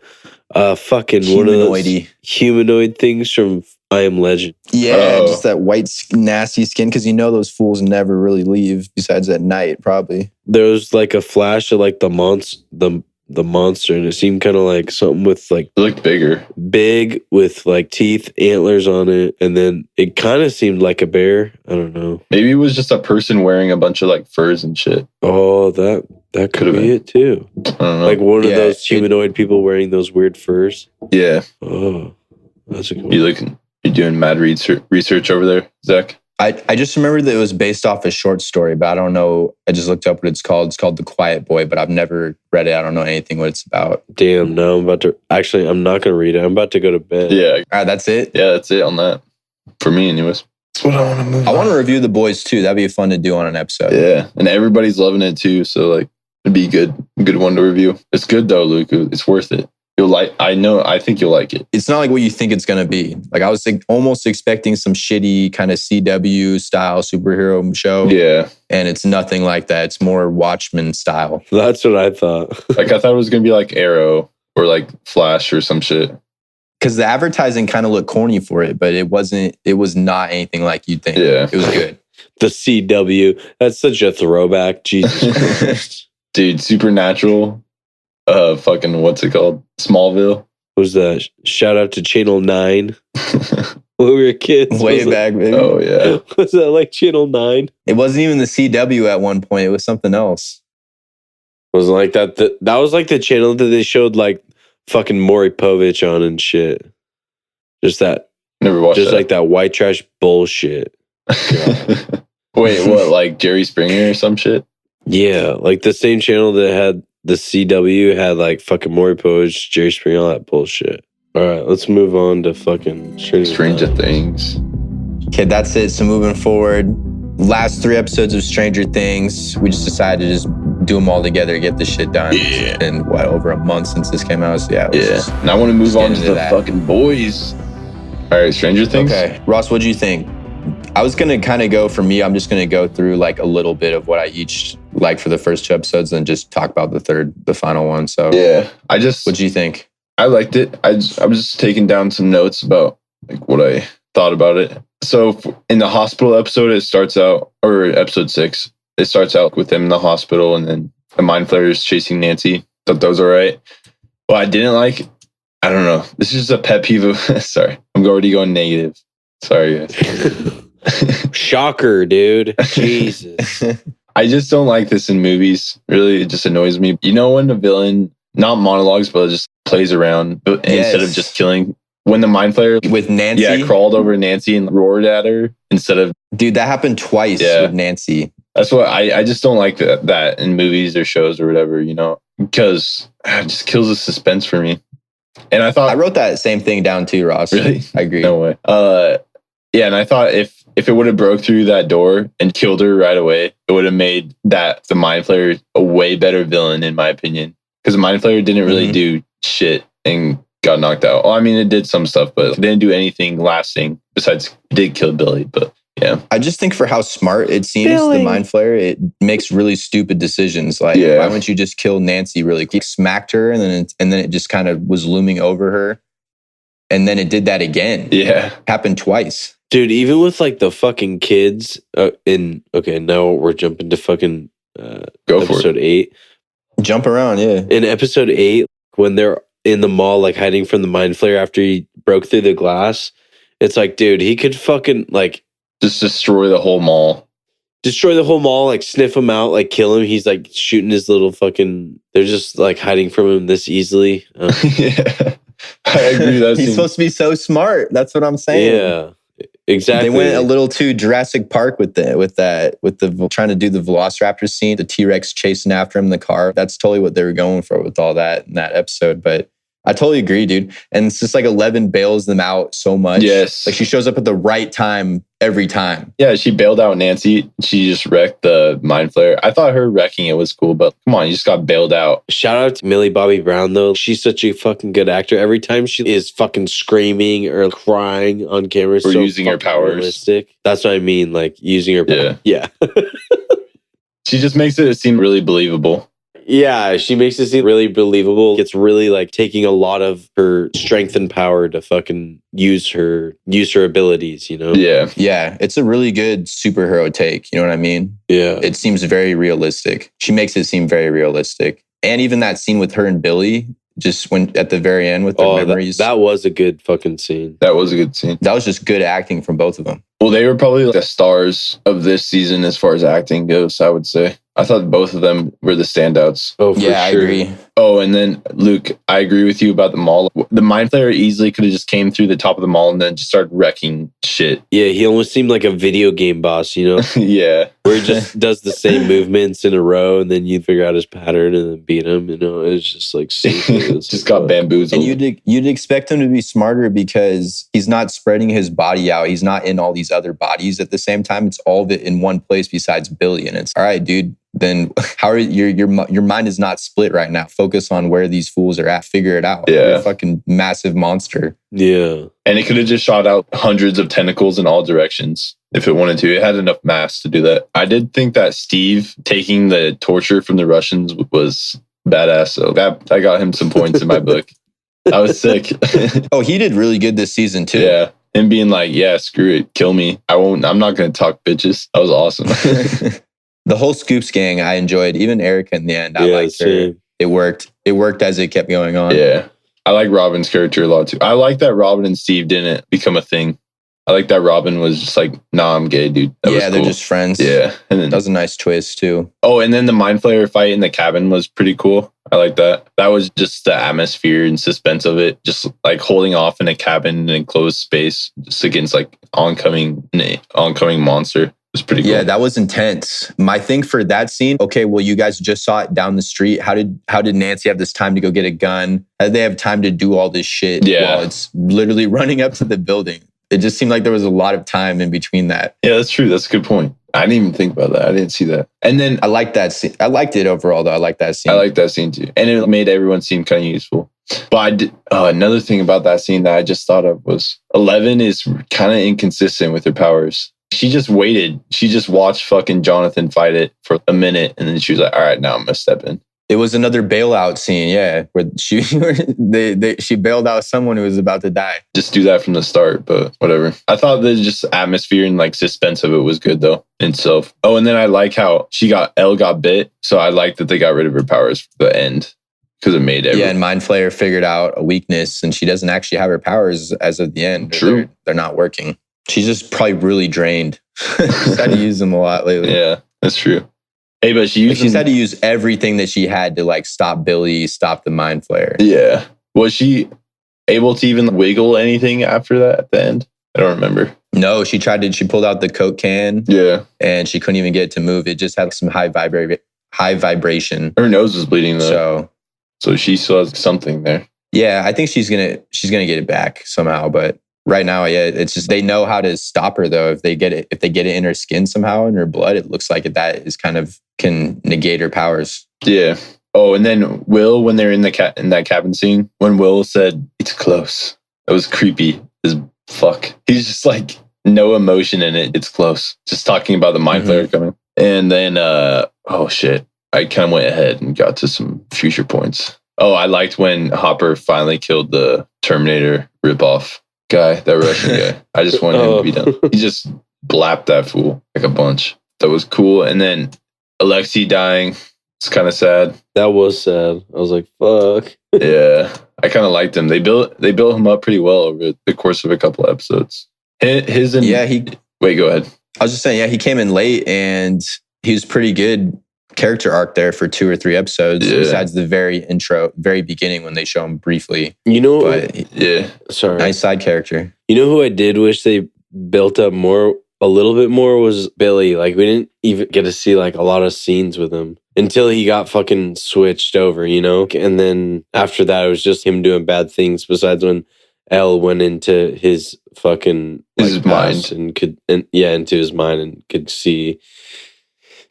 fucking one of those Humanoid-y. humanoid things from I Am Legend. Yeah, Oh. just that white, nasty skin, because those fools never really leave, besides at night, probably. There was like a flash of like the monster, and it seemed kind of like something with like It looked bigger. big with like teeth, antlers on it, and then it kind of seemed like a bear. I don't know. Maybe it was just a person wearing a bunch of like furs and shit. Oh, that could Could've be been. it too. I don't know. Like one of Yeah, those humanoid people wearing those weird furs. Yeah. Oh, that's a good You one. doing mad research over there, Zach? I just remember that it was based off a short story, but I don't know. I just looked up what it's called. It's called The Quiet Boy, but I've never read it. I don't know anything what it's about. Damn, now I'm about to. Actually, I'm not gonna read it. I'm about to go to bed. Yeah. All right, that's it. Yeah, that's it on that. For me, anyways. That's what I want to move I want to review The Boys too. That'd be fun to do on an episode. Yeah. And everybody's loving it too. So like it'd be good one to review. It's good though, Luke. It's worth it. I think you'll like it. It's not like what you think it's going to be. Like I was almost expecting some shitty kind of CW style superhero show. Yeah. And it's nothing like that. It's more Watchmen style. That's what I thought. Like I thought it was gonna be like Arrow or like Flash or some shit. Because the advertising kind of looked corny for it, but it wasn't. It was not anything like you'd think. Yeah. It was good. The CW. That's such a throwback. Jesus Christ. Dude, Supernatural. Fucking what's it called? Smallville. Was that shout out to Channel 9 when we were kids? Way Was back, baby. Oh yeah. Was that like Channel 9? It wasn't even the CW at one point. It was something else. Was it like that? That was like the channel that they showed like fucking Maury Povich on and shit. Just Never watched just that. like that white trash bullshit. Wait, what? Like Jerry Springer or some shit? Yeah, like the same channel that had the CW had like fucking Maury Povich, Jerry Springer, all that bullshit. All right, let's move on to fucking Stranger Things. Okay, that's it. So moving forward, last 3 episodes of Stranger Things, we just decided to just do them all together, get this shit done. Yeah. It's been over a month since this came out. So yeah. let's Yeah. just- And I want to move let's get on to into the that. fucking boys. All right, Stranger Things. Okay, Ross, what do you think? I was gonna kind of go for me. I'm just gonna go through like a little bit of what I each like for the first 2 episodes, and just talk about the final one. So Yeah, what do you think? I liked it. I was just taking down some notes about like what I thought about it. So in the hospital episode, it starts out, or episode 6, it starts out with them in the hospital, and then the mind flayer is chasing Nancy. Thought those were right. What I didn't like, I don't know. This is just a pet peeve of. Sorry, I'm already going negative. Sorry, guys. Shocker, dude. Jesus. I just don't like this in movies. Really, it just annoys me. You know, when the villain not monologues, but just plays around instead of just killing. When the mind flayer, With Nancy, crawled over Nancy and roared at her instead of. dude, that happened twice Yeah. with Nancy. That's what I just don't like that in movies or shows or whatever, you know, because it just kills the suspense for me. And I thought I wrote that same thing down too, Ross. Really? I agree. no way. Yeah, and I thought if it would have broke through that door and killed her right away, it would have made the mind flayer a way better villain, in my opinion. Because the mind flayer didn't really do shit and got knocked out. Well, I mean, it did some stuff, but it didn't do anything lasting besides it did kill Billy. But yeah, I just think for how smart it seems, the Mind Flayer, it makes really stupid decisions. Like, why wouldn't you just kill Nancy really quick? Smacked her, and then it just kind of was looming over her. And then it did that again. Yeah. Happened twice. Dude, even with like the fucking kids now we're jumping to fucking episode 8. Jump around, yeah. In episode 8, when they're in the mall, like hiding from the Mind Flayer after he broke through the glass, it's like, dude, he could fucking like just destroy the whole mall. Like sniff him out, like kill him. He's like shooting his little fucking. They're just like hiding from him this easily. Yeah, I agree. He's supposed to be so smart. That's what I'm saying. Yeah. Exactly. They went a little too Jurassic Park with the trying to do the Velociraptor scene, the T-Rex chasing after him in the car. That's totally what they were going for with all that in that episode. But I totally agree, dude. And it's just like 11 bails them out so much. Yes. Like she shows up at the right time every time. Yeah, she bailed out Nancy. She just wrecked the Mind Flayer. I thought her wrecking it was cool, but come on, you just got bailed out. Shout out to Millie Bobby Brown, though. She's such a fucking good actor. Every time she is fucking screaming or crying on camera, or so using her powers. Realistic. That's what I mean, like using her powers. Yeah. She just makes it seem really believable. Yeah, she makes it seem really believable. It's really like taking a lot of her strength and power to fucking use her abilities, you know? Yeah. Yeah, it's a really good superhero take, you know what I mean? Yeah. It seems very realistic. She makes it seem very realistic. And even that scene with her and Billy, just when at the very end with their memories. That was a good fucking scene. That was a good scene. That was just good acting from both of them. Well, they were probably the stars of this season as far as acting goes, I would say. I thought both of them were the standouts. Oh, for sure. I agree. Oh, and then Luke, I agree with you about the mall. The Mind Flayer easily could have just came through the top of the mall and then just started wrecking shit. Yeah, he almost seemed like a video game boss, you know? Yeah. Where he just does the same movements in a row and then you figure out his pattern and then beat him, you know? It's just like just got bamboozled. And you'd expect him to be smarter because he's not spreading his body out. He's not in all these other bodies at the same time. It's all of it in one place besides Billy. And it's all right, dude. Then how are your mind is not split right now. Focus on where these fools are at. Figure it out. Yeah. You're a fucking massive monster. Yeah. And it could have just shot out hundreds of tentacles in all directions if it wanted to. It had enough mass to do that. I did think that Steve taking the torture from the Russians was badass. So that got him some points in my book. I was sick. Oh, he did really good this season too. Yeah. And being like, yeah, screw it. Kill me. I'm not going to talk, bitches. That was awesome. The whole Scoops gang, I enjoyed. Even Erica in the end, I liked her. It worked. It worked as it kept going on. Yeah. I like Robin's character a lot too. I like that Robin and Steve didn't become a thing. I like that Robin was just like, nah, I'm gay, dude. They're just friends. Yeah. And then, that was a nice twist too. Oh, and then the Mind Flayer fight in the cabin was pretty cool. I like that. That was just the atmosphere and suspense of it. Just like holding off in a cabin in an enclosed space just against like oncoming monster. Was pretty cool. Yeah, that was intense. My thing for that scene, okay, well, you guys just saw it down the street. How did Nancy have this time to go get a gun? How did they have time to do all this shit while it's literally running up to the building? It just seemed like there was a lot of time in between that. Yeah, that's true. That's a good point. I didn't even think about that. I didn't see that. And then I liked that scene. I liked it overall, though. I liked that scene. I liked that scene too. And it made everyone seem kind of useful. But I did, another thing about that scene that I just thought of was 11 is kind of inconsistent with her powers. She just waited. She just watched fucking Jonathan fight it for a minute. And then she was like, all right, now I'm going to step in. It was another bailout scene, yeah, where she bailed out someone who was about to die. Just do that from the start, but whatever. I thought the just atmosphere and like suspense of it was good though in itself. Oh, and then I like how Elle got bit. So I like that they got rid of her powers for the end because it made everything. Yeah, and Mind Flayer figured out a weakness and she doesn't actually have her powers as of the end. True. They're not working. She's just probably really drained. She's had to use them a lot lately. Yeah, that's true. Hey, but she's had to use everything that she had to like stop Billy, stop the Mind Flayer. Yeah. Was she able to even wiggle anything after that at the end? I don't remember. No, she pulled out the Coke can. Yeah. And she couldn't even get it to move. It just had some high vibration. Her nose was bleeding though. So she still has something there. Yeah, I think she's gonna get it back somehow, but right now, yeah, it's just they know how to stop her though. If they get it in her skin somehow in her blood, it looks like that is kind of can negate her powers. Yeah. Oh, and then Will, when they're in in that cabin scene, when Will said, "It's close," it was creepy as fuck. He's just like, no emotion in it. It's close. Just talking about the mind flayer coming. And then, oh shit. I kind of went ahead and got to some future points. Oh, I liked when Hopper finally killed the Terminator ripoff guy, that Russian guy. I just wanted him to be done. He just blapped that fool like a bunch. That was cool. And then Alexei dying. It's kind of sad. That was sad. I was like, fuck. Yeah. I kind of liked him. They built him up pretty well over the course of a couple episodes. Wait, go ahead. I was just saying, he came in late and he was pretty good character arc there for 2 or 3 episodes, besides the very beginning when they show him briefly. Sorry. Nice side character. You know who I did wish they built up a little bit more was Billy. Like, we didn't even get to see like a lot of scenes with him until he got fucking switched over, you know? And then after that, it was just him doing bad things, besides when Elle went into his fucking his mind into his mind and could see.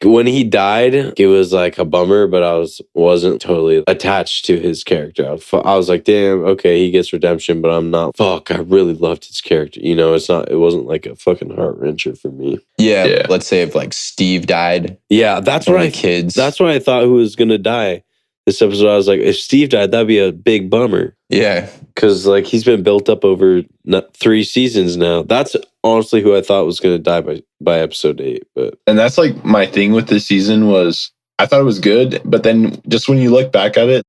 When he died, it was like a bummer, but I wasn't totally attached to his character. I was like, damn, okay, he gets redemption, but I'm not. Fuck, I really loved his character. You know, it wasn't like a fucking heart wrencher for me. Yeah. Let's say if like Steve died. Yeah, that's what That's what I thought who was gonna die. This episode, I was like, if Steve died, that'd be a big bummer. Yeah, because like he's been built up over 3 seasons now. That's honestly who I thought was going to die by episode 8. And that's like my thing with this season was I thought it was good, but then just when you look back at it,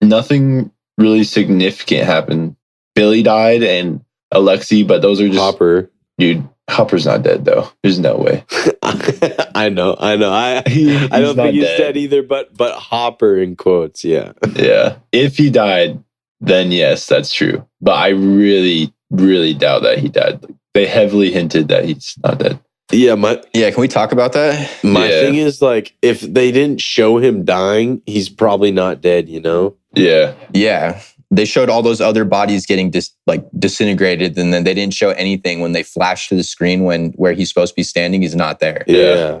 nothing really significant happened. Billy died and Alexei, but those are just Hopper. Dude, Hopper's not dead though. There's no way. I know. I don't think he's dead either, but Hopper in quotes, yeah. Yeah. If he died, then yes, that's true. But I really, really doubt that he died. They heavily hinted that he's not dead. Yeah, can we talk about that? My thing is, like, if they didn't show him dying, he's probably not dead, you know? Yeah. Yeah. They showed all those other bodies getting disintegrated, and then they didn't show anything when they flashed to the screen where he's supposed to be standing, he's not there. Yeah.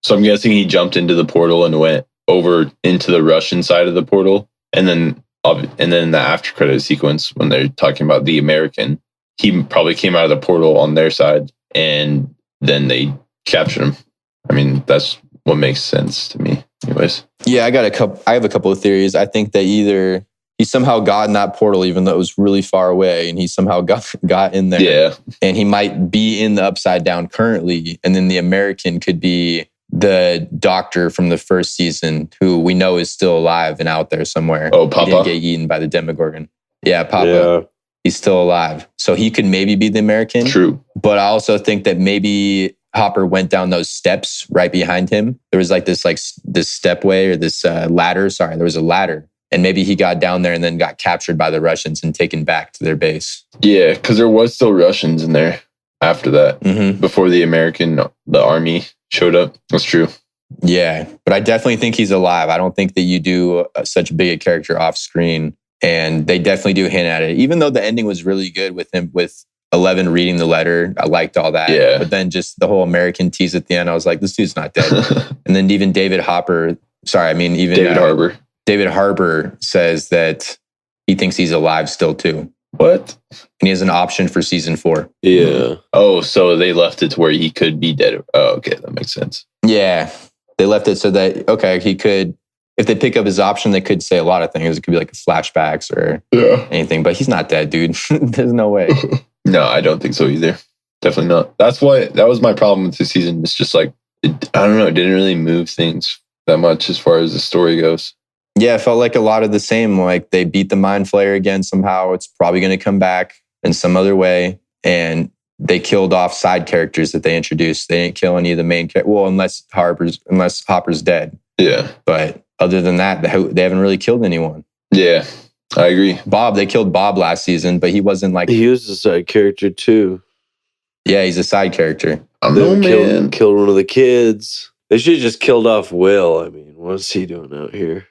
So I'm guessing he jumped into the portal and went over into the Russian side of the portal, and then in the after credit sequence when they're talking about the American, he probably came out of the portal on their side, and then they captured him. I mean, that's what makes sense to me, anyways. Yeah, I have a couple of theories. I think that either he somehow got in that portal, even though it was really far away, and he somehow got in there. Yeah. And he might be in the Upside Down currently, and then the American could be the doctor from the first season, who we know is still alive and out there somewhere. Oh, Papa? He didn't get eaten by the Demogorgon. Yeah, Papa. Yeah. He's still alive. So he could maybe be the American. True. But I also think that maybe Hopper went down those steps right behind him. There was this stepway or this ladder. Sorry, there was a ladder. And maybe he got down there and then got captured by the Russians and taken back to their base. Yeah, because there was still Russians in there after that, before the army showed up. That's true. Yeah, but I definitely think he's alive. I don't think that you do such big a character off screen. And they definitely do hint at it. Even though the ending was really good with 11 reading the letter, I liked all that. Yeah. But then just the whole American tease at the end, I was like, this dude's not dead. And then even David Harbour says that he thinks he's alive still too. What? And he has an option for season 4. Yeah. Oh, so they left it to where he could be dead. Oh, okay. That makes sense. Yeah. They left it so that, okay, he could, if they pick up his option, they could say a lot of things. It could be like flashbacks or anything, but he's not dead, dude. There's no way. No, I don't think so either. Definitely not. That was my problem with the season. It's just like, I don't know. It didn't really move things that much as far as the story goes. Yeah, it felt like a lot of the same. Like they beat the Mind Flayer again somehow. It's probably going to come back in some other way. And they killed off side characters that they introduced. They didn't kill any of the main characters. Well, unless Hopper's dead. Yeah. But other than that, they haven't really killed anyone. Yeah, I agree. They killed Bob last season, but he wasn't like... He was a side character too. Yeah, he's a side character. Killed one of the kids. They should have just killed off Will. I mean, what's he doing out here?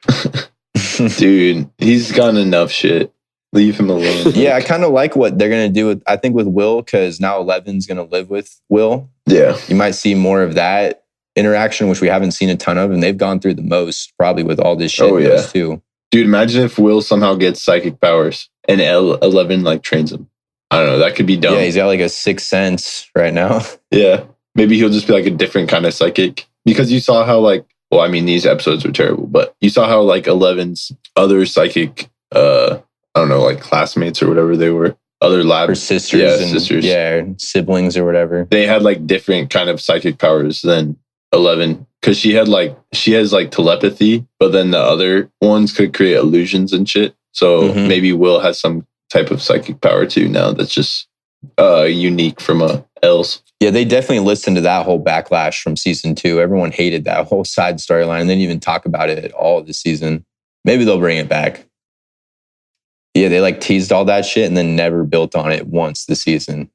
Dude, he's gotten enough shit. Leave him alone. Yeah, I kind of like what they're going to do with Will, because now 11's going to live with Will. Yeah. You might see more of that. interaction, which we haven't seen a ton of, and they've gone through the most probably with all this shit. Oh, yeah. Those two. Dude, imagine if Will somehow gets psychic powers and L11 like trains him. I don't know. That could be dumb. Yeah, he's got like a sixth sense right now. Yeah. Maybe he'll just be like a different kind of psychic. Because you saw how like, well, I mean, these episodes were terrible, but you saw how like 11's other psychic, I don't know, like classmates or whatever they were, other lab. Her sisters. Yeah, and, sisters. Yeah, siblings or whatever. They had like different kind of psychic powers than 11. Because she has like telepathy, but then the other ones could create illusions and shit. So maybe Will has some type of psychic power too now that's just unique from else. Yeah, they definitely listened to that whole backlash from season 2. Everyone hated that whole side storyline and they didn't even talk about it at all this season. Maybe they'll bring it back. Yeah, they like teased all that shit and then never built on it once this season.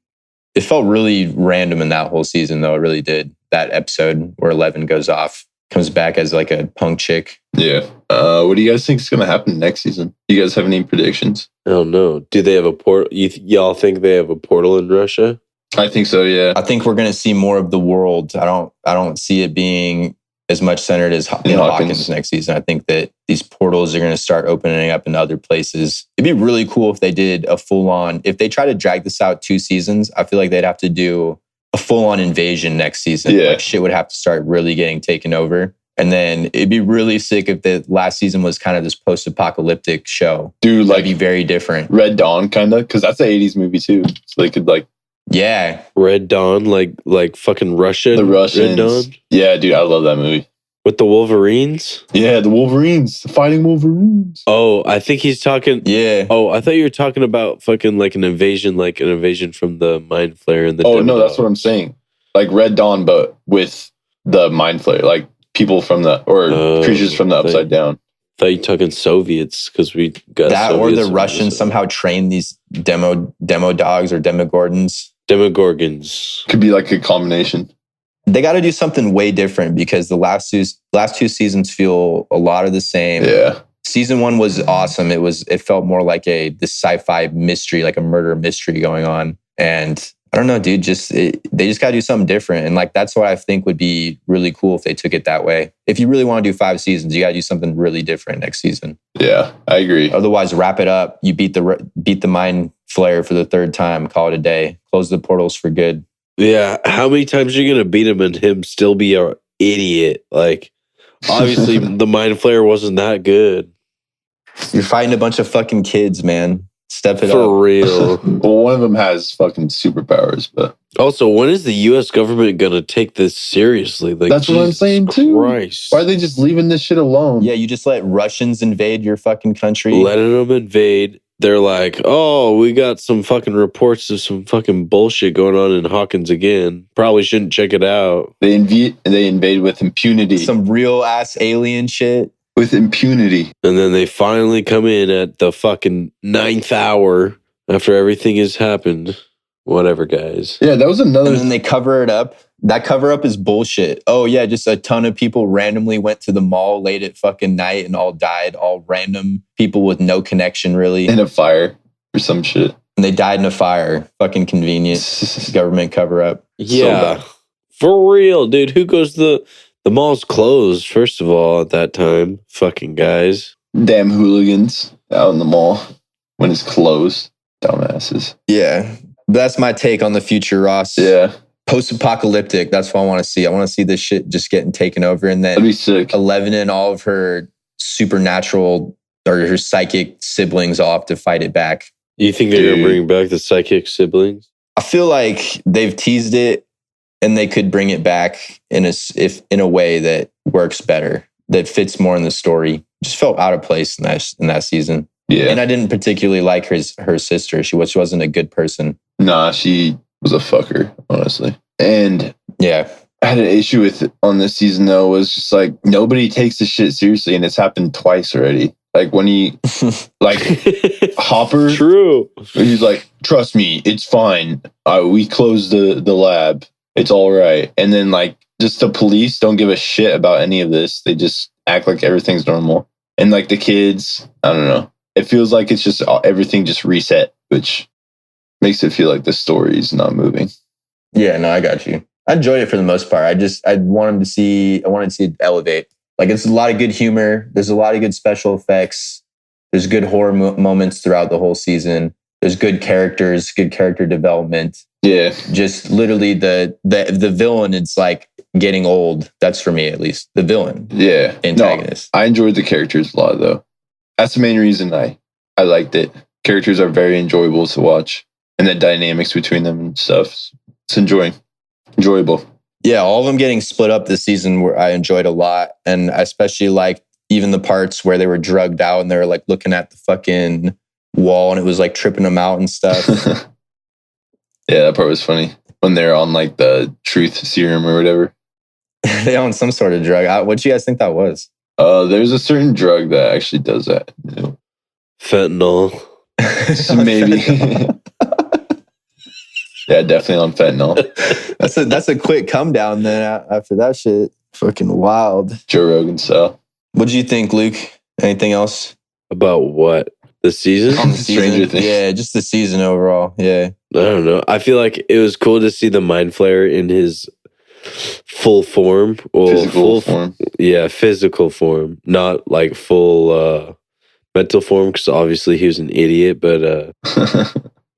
It felt really random in that whole season, though. It really did. That episode where 11 goes off, comes back as like a punk chick. Yeah. What do you guys think is going to happen next season? Do you guys have any predictions? I don't know. Do they have a portal? Y'all think they have a portal in Russia? I think so, yeah. I think we're going to see more of the world. I don't see it being as much centered as in Hawkins next season. I think that these portals are going to start opening up in other places. It'd be really cool if they did a full-on... If they try to drag this out 2 seasons, I feel like they'd have to do a full-on invasion next season. Yeah. Like shit would have to start really getting taken over. And then it'd be really sick if the last season was kind of this post-apocalyptic show. Dude, that'd be very different. Red Dawn, kind of, because that's an 80s movie too. So they could like... Yeah. Red Dawn, like fucking Russia. The Russians. Red Dawn? Yeah, dude, I love that movie. With the Wolverines? Yeah, the Wolverines. The fighting Wolverines. Oh, I think he's talking... Yeah. Oh, I thought you were talking about fucking like an invasion from the Mind Flayer and the... Oh, no, that's what I'm saying. Like Red Dawn, but with the Mind Flayer. Like people from the... Or creatures from the Upside Down. I thought you were talking Soviets, because we got that, Soviets or the Russians somehow trained these demo dogs or demogorgons. Demogorgons. Could be like a combination. They got to do something way different because the last two seasons feel a lot of the same. Yeah. Season 1 was awesome. It felt more like this sci-fi mystery, like a murder mystery going on. And I don't know, dude, they just got to do something different. And like, that's what I think would be really cool if they took it that way. If you really want to do 5 seasons, you got to do something really different next season. Yeah, I agree. Otherwise, wrap it up. You beat the Mind Flayer for the 3rd time, call it a day, close the portals for good. Yeah, how many times are you going to beat him and him still be an idiot? Like, obviously, the Mind Flayer wasn't that good. You're fighting a bunch of fucking kids, man. Step it up. For real. Well, one of them has fucking superpowers, but... Also, when is the U.S. government going to take this seriously? Like, that's what I'm saying, too. Christ. Why are they just leaving this shit alone? Yeah, you just let Russians invade your fucking country. Letting them invade. They're like, oh, we got some fucking reports of some fucking bullshit going on in Hawkins again. Probably shouldn't check it out. They invade with impunity. Some real ass alien shit. With impunity. And then they finally come in at the fucking 9th hour after everything has happened. Whatever, guys. Yeah, that was another... And then they cover it up. That cover up is bullshit. Oh, yeah, just a ton of people randomly went to the mall late at fucking night and all died. All random people with no connection, really. In a fire or some shit. And they died in a fire. Fucking convenient. Government cover up. Yeah. For real, dude. Who goes to the mall's closed, first of all, at that time. Fucking guys. Damn hooligans out in the mall when it's closed. Dumbasses. Yeah. That's my take on the future, Ross. Yeah. Post-apocalyptic. That's what I want to see. I want to see this shit just getting taken over. And then that'd be sick. 11 and all of her supernatural or her psychic siblings all have to fight it back. You think they're going to bring back the psychic siblings? I feel like they've teased it and they could bring it back in a way that works better, that fits more in the story. Just felt out of place in that season. Yeah. And I didn't particularly like her sister. She wasn't a good person. Nah, she was a fucker, honestly. And yeah, I had an issue with it on this season, though, was just like nobody takes this shit seriously, and it's happened twice already. Like when he, like Hopper, true. He's like, "Trust me, it's fine. We closed the lab. It's all right." And then like just the police don't give a shit about any of this. They just act like everything's normal. And like the kids, I don't know. It feels like it's just everything just reset, which makes it feel like the story is not moving. Yeah, no, I got you. I enjoyed it for the most part. I wanted to see it elevate. Like, it's a lot of good humor. There's a lot of good special effects. There's good horror moments throughout the whole season. There's good characters, good character development. Yeah. Just literally the villain, it's like getting old. That's for me, at least. The villain. Yeah. Antagonist. No, I enjoyed the characters a lot, though. That's the main reason I liked it. Characters are very enjoyable to watch. And the dynamics between them and stuff. It's enjoyable. Yeah, all of them getting split up this season where I enjoyed a lot. And I especially liked even the parts where they were drugged out and they were like looking at the fucking wall and it was like tripping them out and stuff. Yeah, that part was funny. When they're on like the truth serum or whatever. They on some sort of drug. What do you guys think that was? There's a certain drug that actually does that. You know? Fentanyl. Maybe. Yeah, definitely on fentanyl. That's a quick come down then after that shit. Fucking wild. Joe Rogan style. What did you think, Luke? Anything else? About what? The season? On the season? Stranger Things. Yeah, just the season overall. Yeah. I don't know. I feel like it was cool to see the Mind Flayer in his full form. Well, Physical form. Yeah, physical form. Not like full mental form, because obviously he was an idiot, but...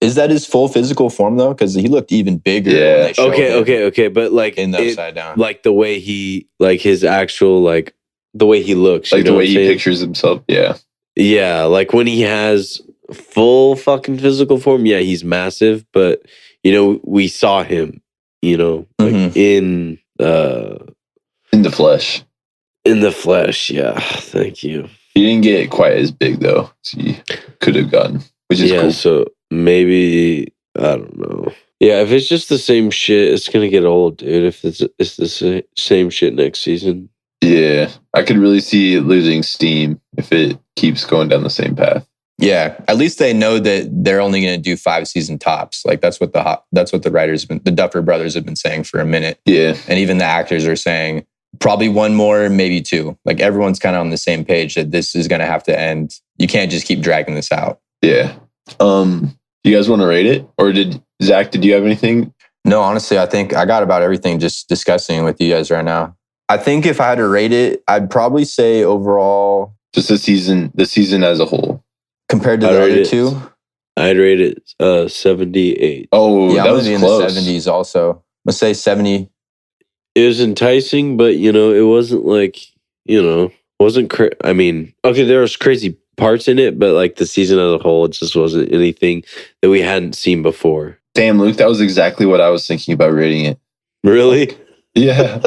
Is that his full physical form, though? Because he looked even bigger. Yeah. When they showed him Okay. But like... in the Upside Down. Like the way he... Like his actual, like... The way he looks. Like you the know way what I'm he saying? pictures himself. Yeah. Yeah, like when he has full fucking physical form, yeah, he's massive, but you know, we saw him, you know, like in the flesh. In the flesh, yeah. Thank you. He didn't get quite as big though as he could have gotten, which is cool. So maybe I don't know. Yeah, if it's just the same shit, it's gonna get old, dude. If it's the same shit next season. Yeah, I could really see it losing steam if it keeps going down the same path. Yeah, at least they know that they're only going to do 5 season tops. Like that's what the writers, the Duffer Brothers, have been saying for a minute. Yeah, and even the actors are saying probably 1 more, maybe 2. Like everyone's kind of on the same page that this is going to have to end. You can't just keep dragging this out. Yeah. You guys want to rate it, or Zach? Did you have anything? No, honestly, I think I got about everything just discussing with you guys right now. I think if I had to rate it, I'd probably say overall, just the season as a whole, compared to the other 2, I'd rate it 78. Oh, yeah, that was in the 70s. Also, let's say 70. It was enticing, but you know, it wasn't like, you know, wasn't. I mean, okay, there was crazy parts in it, but like the season as a whole, it just wasn't anything that we hadn't seen before. Damn, Luke, that was exactly what I was thinking about rating it. Really? Yeah.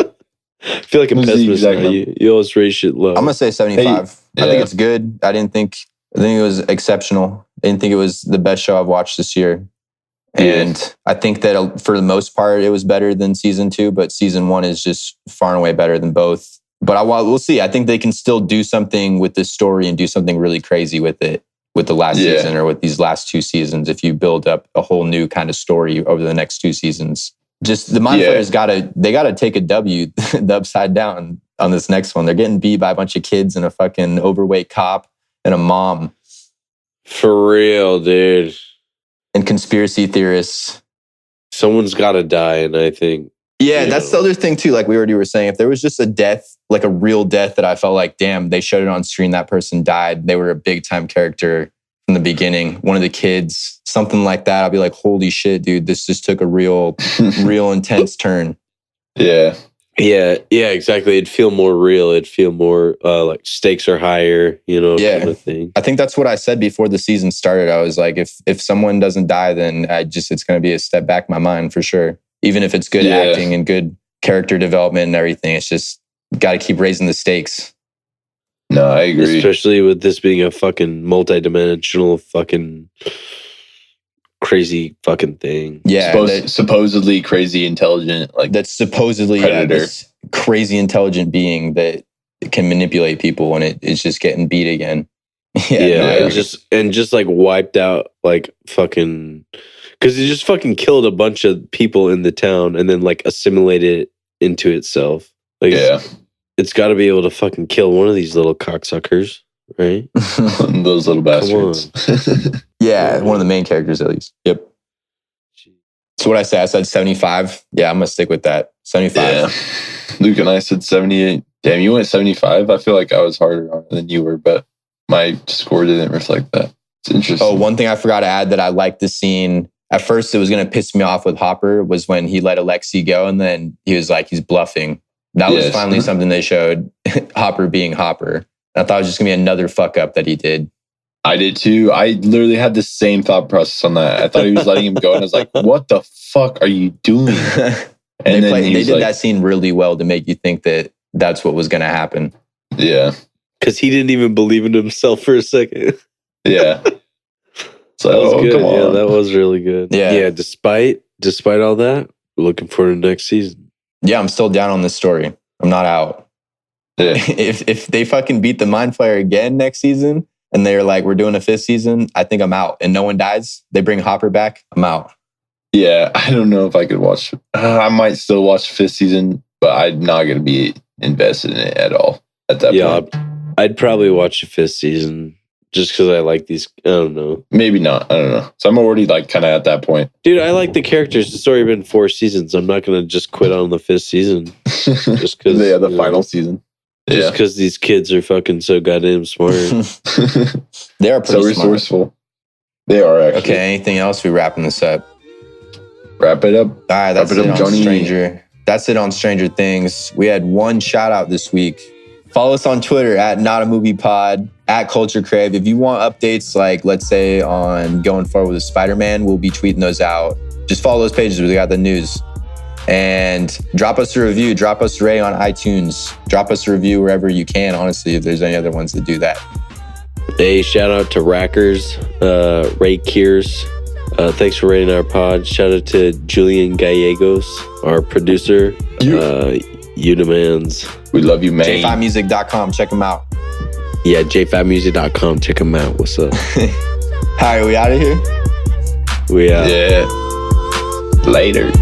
I feel like a pessimist now. You always rate shit low. I'm going to say 75. Hey, I think it's good. I think it was exceptional. I didn't think it was the best show I've watched this year. And I think that for the most part, it was better than season 2, but season 1 is just far and away better than both. But we'll see. I think they can still do something with this story and do something really crazy with it, with the last season or with these last 2 seasons. If you build up a whole new kind of story over the next 2 seasons. Just the Mind Flayers gotta take a W, the Upside Down on this next one. They're getting beat by a bunch of kids and a fucking overweight cop and a mom. For real, dude. And conspiracy theorists. Someone's gotta die, and I think. Yeah, that's the other thing too. Like we already were saying, if there was just a death, like a real death that I felt like, damn, they showed it on screen, that person died. They were a big time character from the beginning. One of the kids, something like that. I'll be like, holy shit, dude, this just took a real intense turn. Yeah. Yeah, exactly. It'd feel more real. It'd feel more like stakes are higher, you know, kind of thing. I think that's what I said before the season started. I was like, if someone doesn't die, then it's going to be a step back in my mind for sure. Even if it's good acting and good character development and everything, it's just got to keep raising the stakes. No, I agree. Especially with this being a fucking multi-dimensional fucking crazy fucking thing. Yeah. Supposedly crazy intelligent. Like that's supposedly this crazy intelligent being that can manipulate people and it's just getting beat again. And just like wiped out like fucking... Because it just fucking killed a bunch of people in the town and then like assimilated it into itself. Like it's got to be able to fucking kill one of these little cocksuckers, right? Those little bastards. Yeah, one of the main characters at least. Yep. So what I say? I said 75. Yeah, I'm gonna stick with that. 75. Yeah. Luke and I said 78. Damn, you went 75. I feel like I was harder on it than you were, but my score didn't reflect that. It's interesting. Oh, one thing I forgot to add that I liked the scene. At first, it was gonna piss me off with Hopper was when he let Alexei go, and then he was like, he's bluffing. That was finally something they showed. Hopper being Hopper. I thought it was just gonna be another fuck up that he did. I did too. I literally had the same thought process on that. I thought he was letting him go, and I was like, "What the fuck are you doing?" And they did that scene really well to make you think that that's what was going to happen. Yeah, because he didn't even believe in himself for a second. Yeah, so that was good. Come on. Yeah, that was really good. Yeah. Despite all that, looking forward to next season. Yeah, I'm still down on this story. I'm not out. Yeah. If they fucking beat the Mind Flayer again next season, and they're like, we're doing a 5th season, I think I'm out. And no one dies. They bring Hopper back. I'm out. Yeah, I don't know if I could watch. I might still watch 5th season, but I'm not going to be invested in it at all at that point. I'd probably watch the 5th season just because I like these. I don't know. Maybe not. I don't know. So I'm already like kind of at that point. Dude, I like the characters. It's already been 4 seasons. I'm not going to just quit on the 5th season. Just because. Yeah, the final season. Just because these kids are fucking so goddamn smart. They are pretty so resourceful. Smart. They are actually. Okay, anything else? We wrapping this up. Wrap it up. All right, that's it on Stranger. That's it on Stranger Things. We had one shout out this week. Follow us on Twitter at Not a Movie Pod, at Culture Crave. If you want updates, like let's say on going forward with Spider-Man, we'll be tweeting those out. Just follow those pages. We got the news. And drop us a review. Drop us a rating on iTunes. Drop us a review wherever you can, honestly, if there's any other ones that do that. Hey, shout out to Rackers, Ray Kears. Thanks for rating our pod. Shout out to Julian Gallegos, our producer. You demands. We love you, man. J5music.com. Check them out. Yeah, j5music.com. Check them out. What's up? All right, we out of here? We out. Yeah. Later.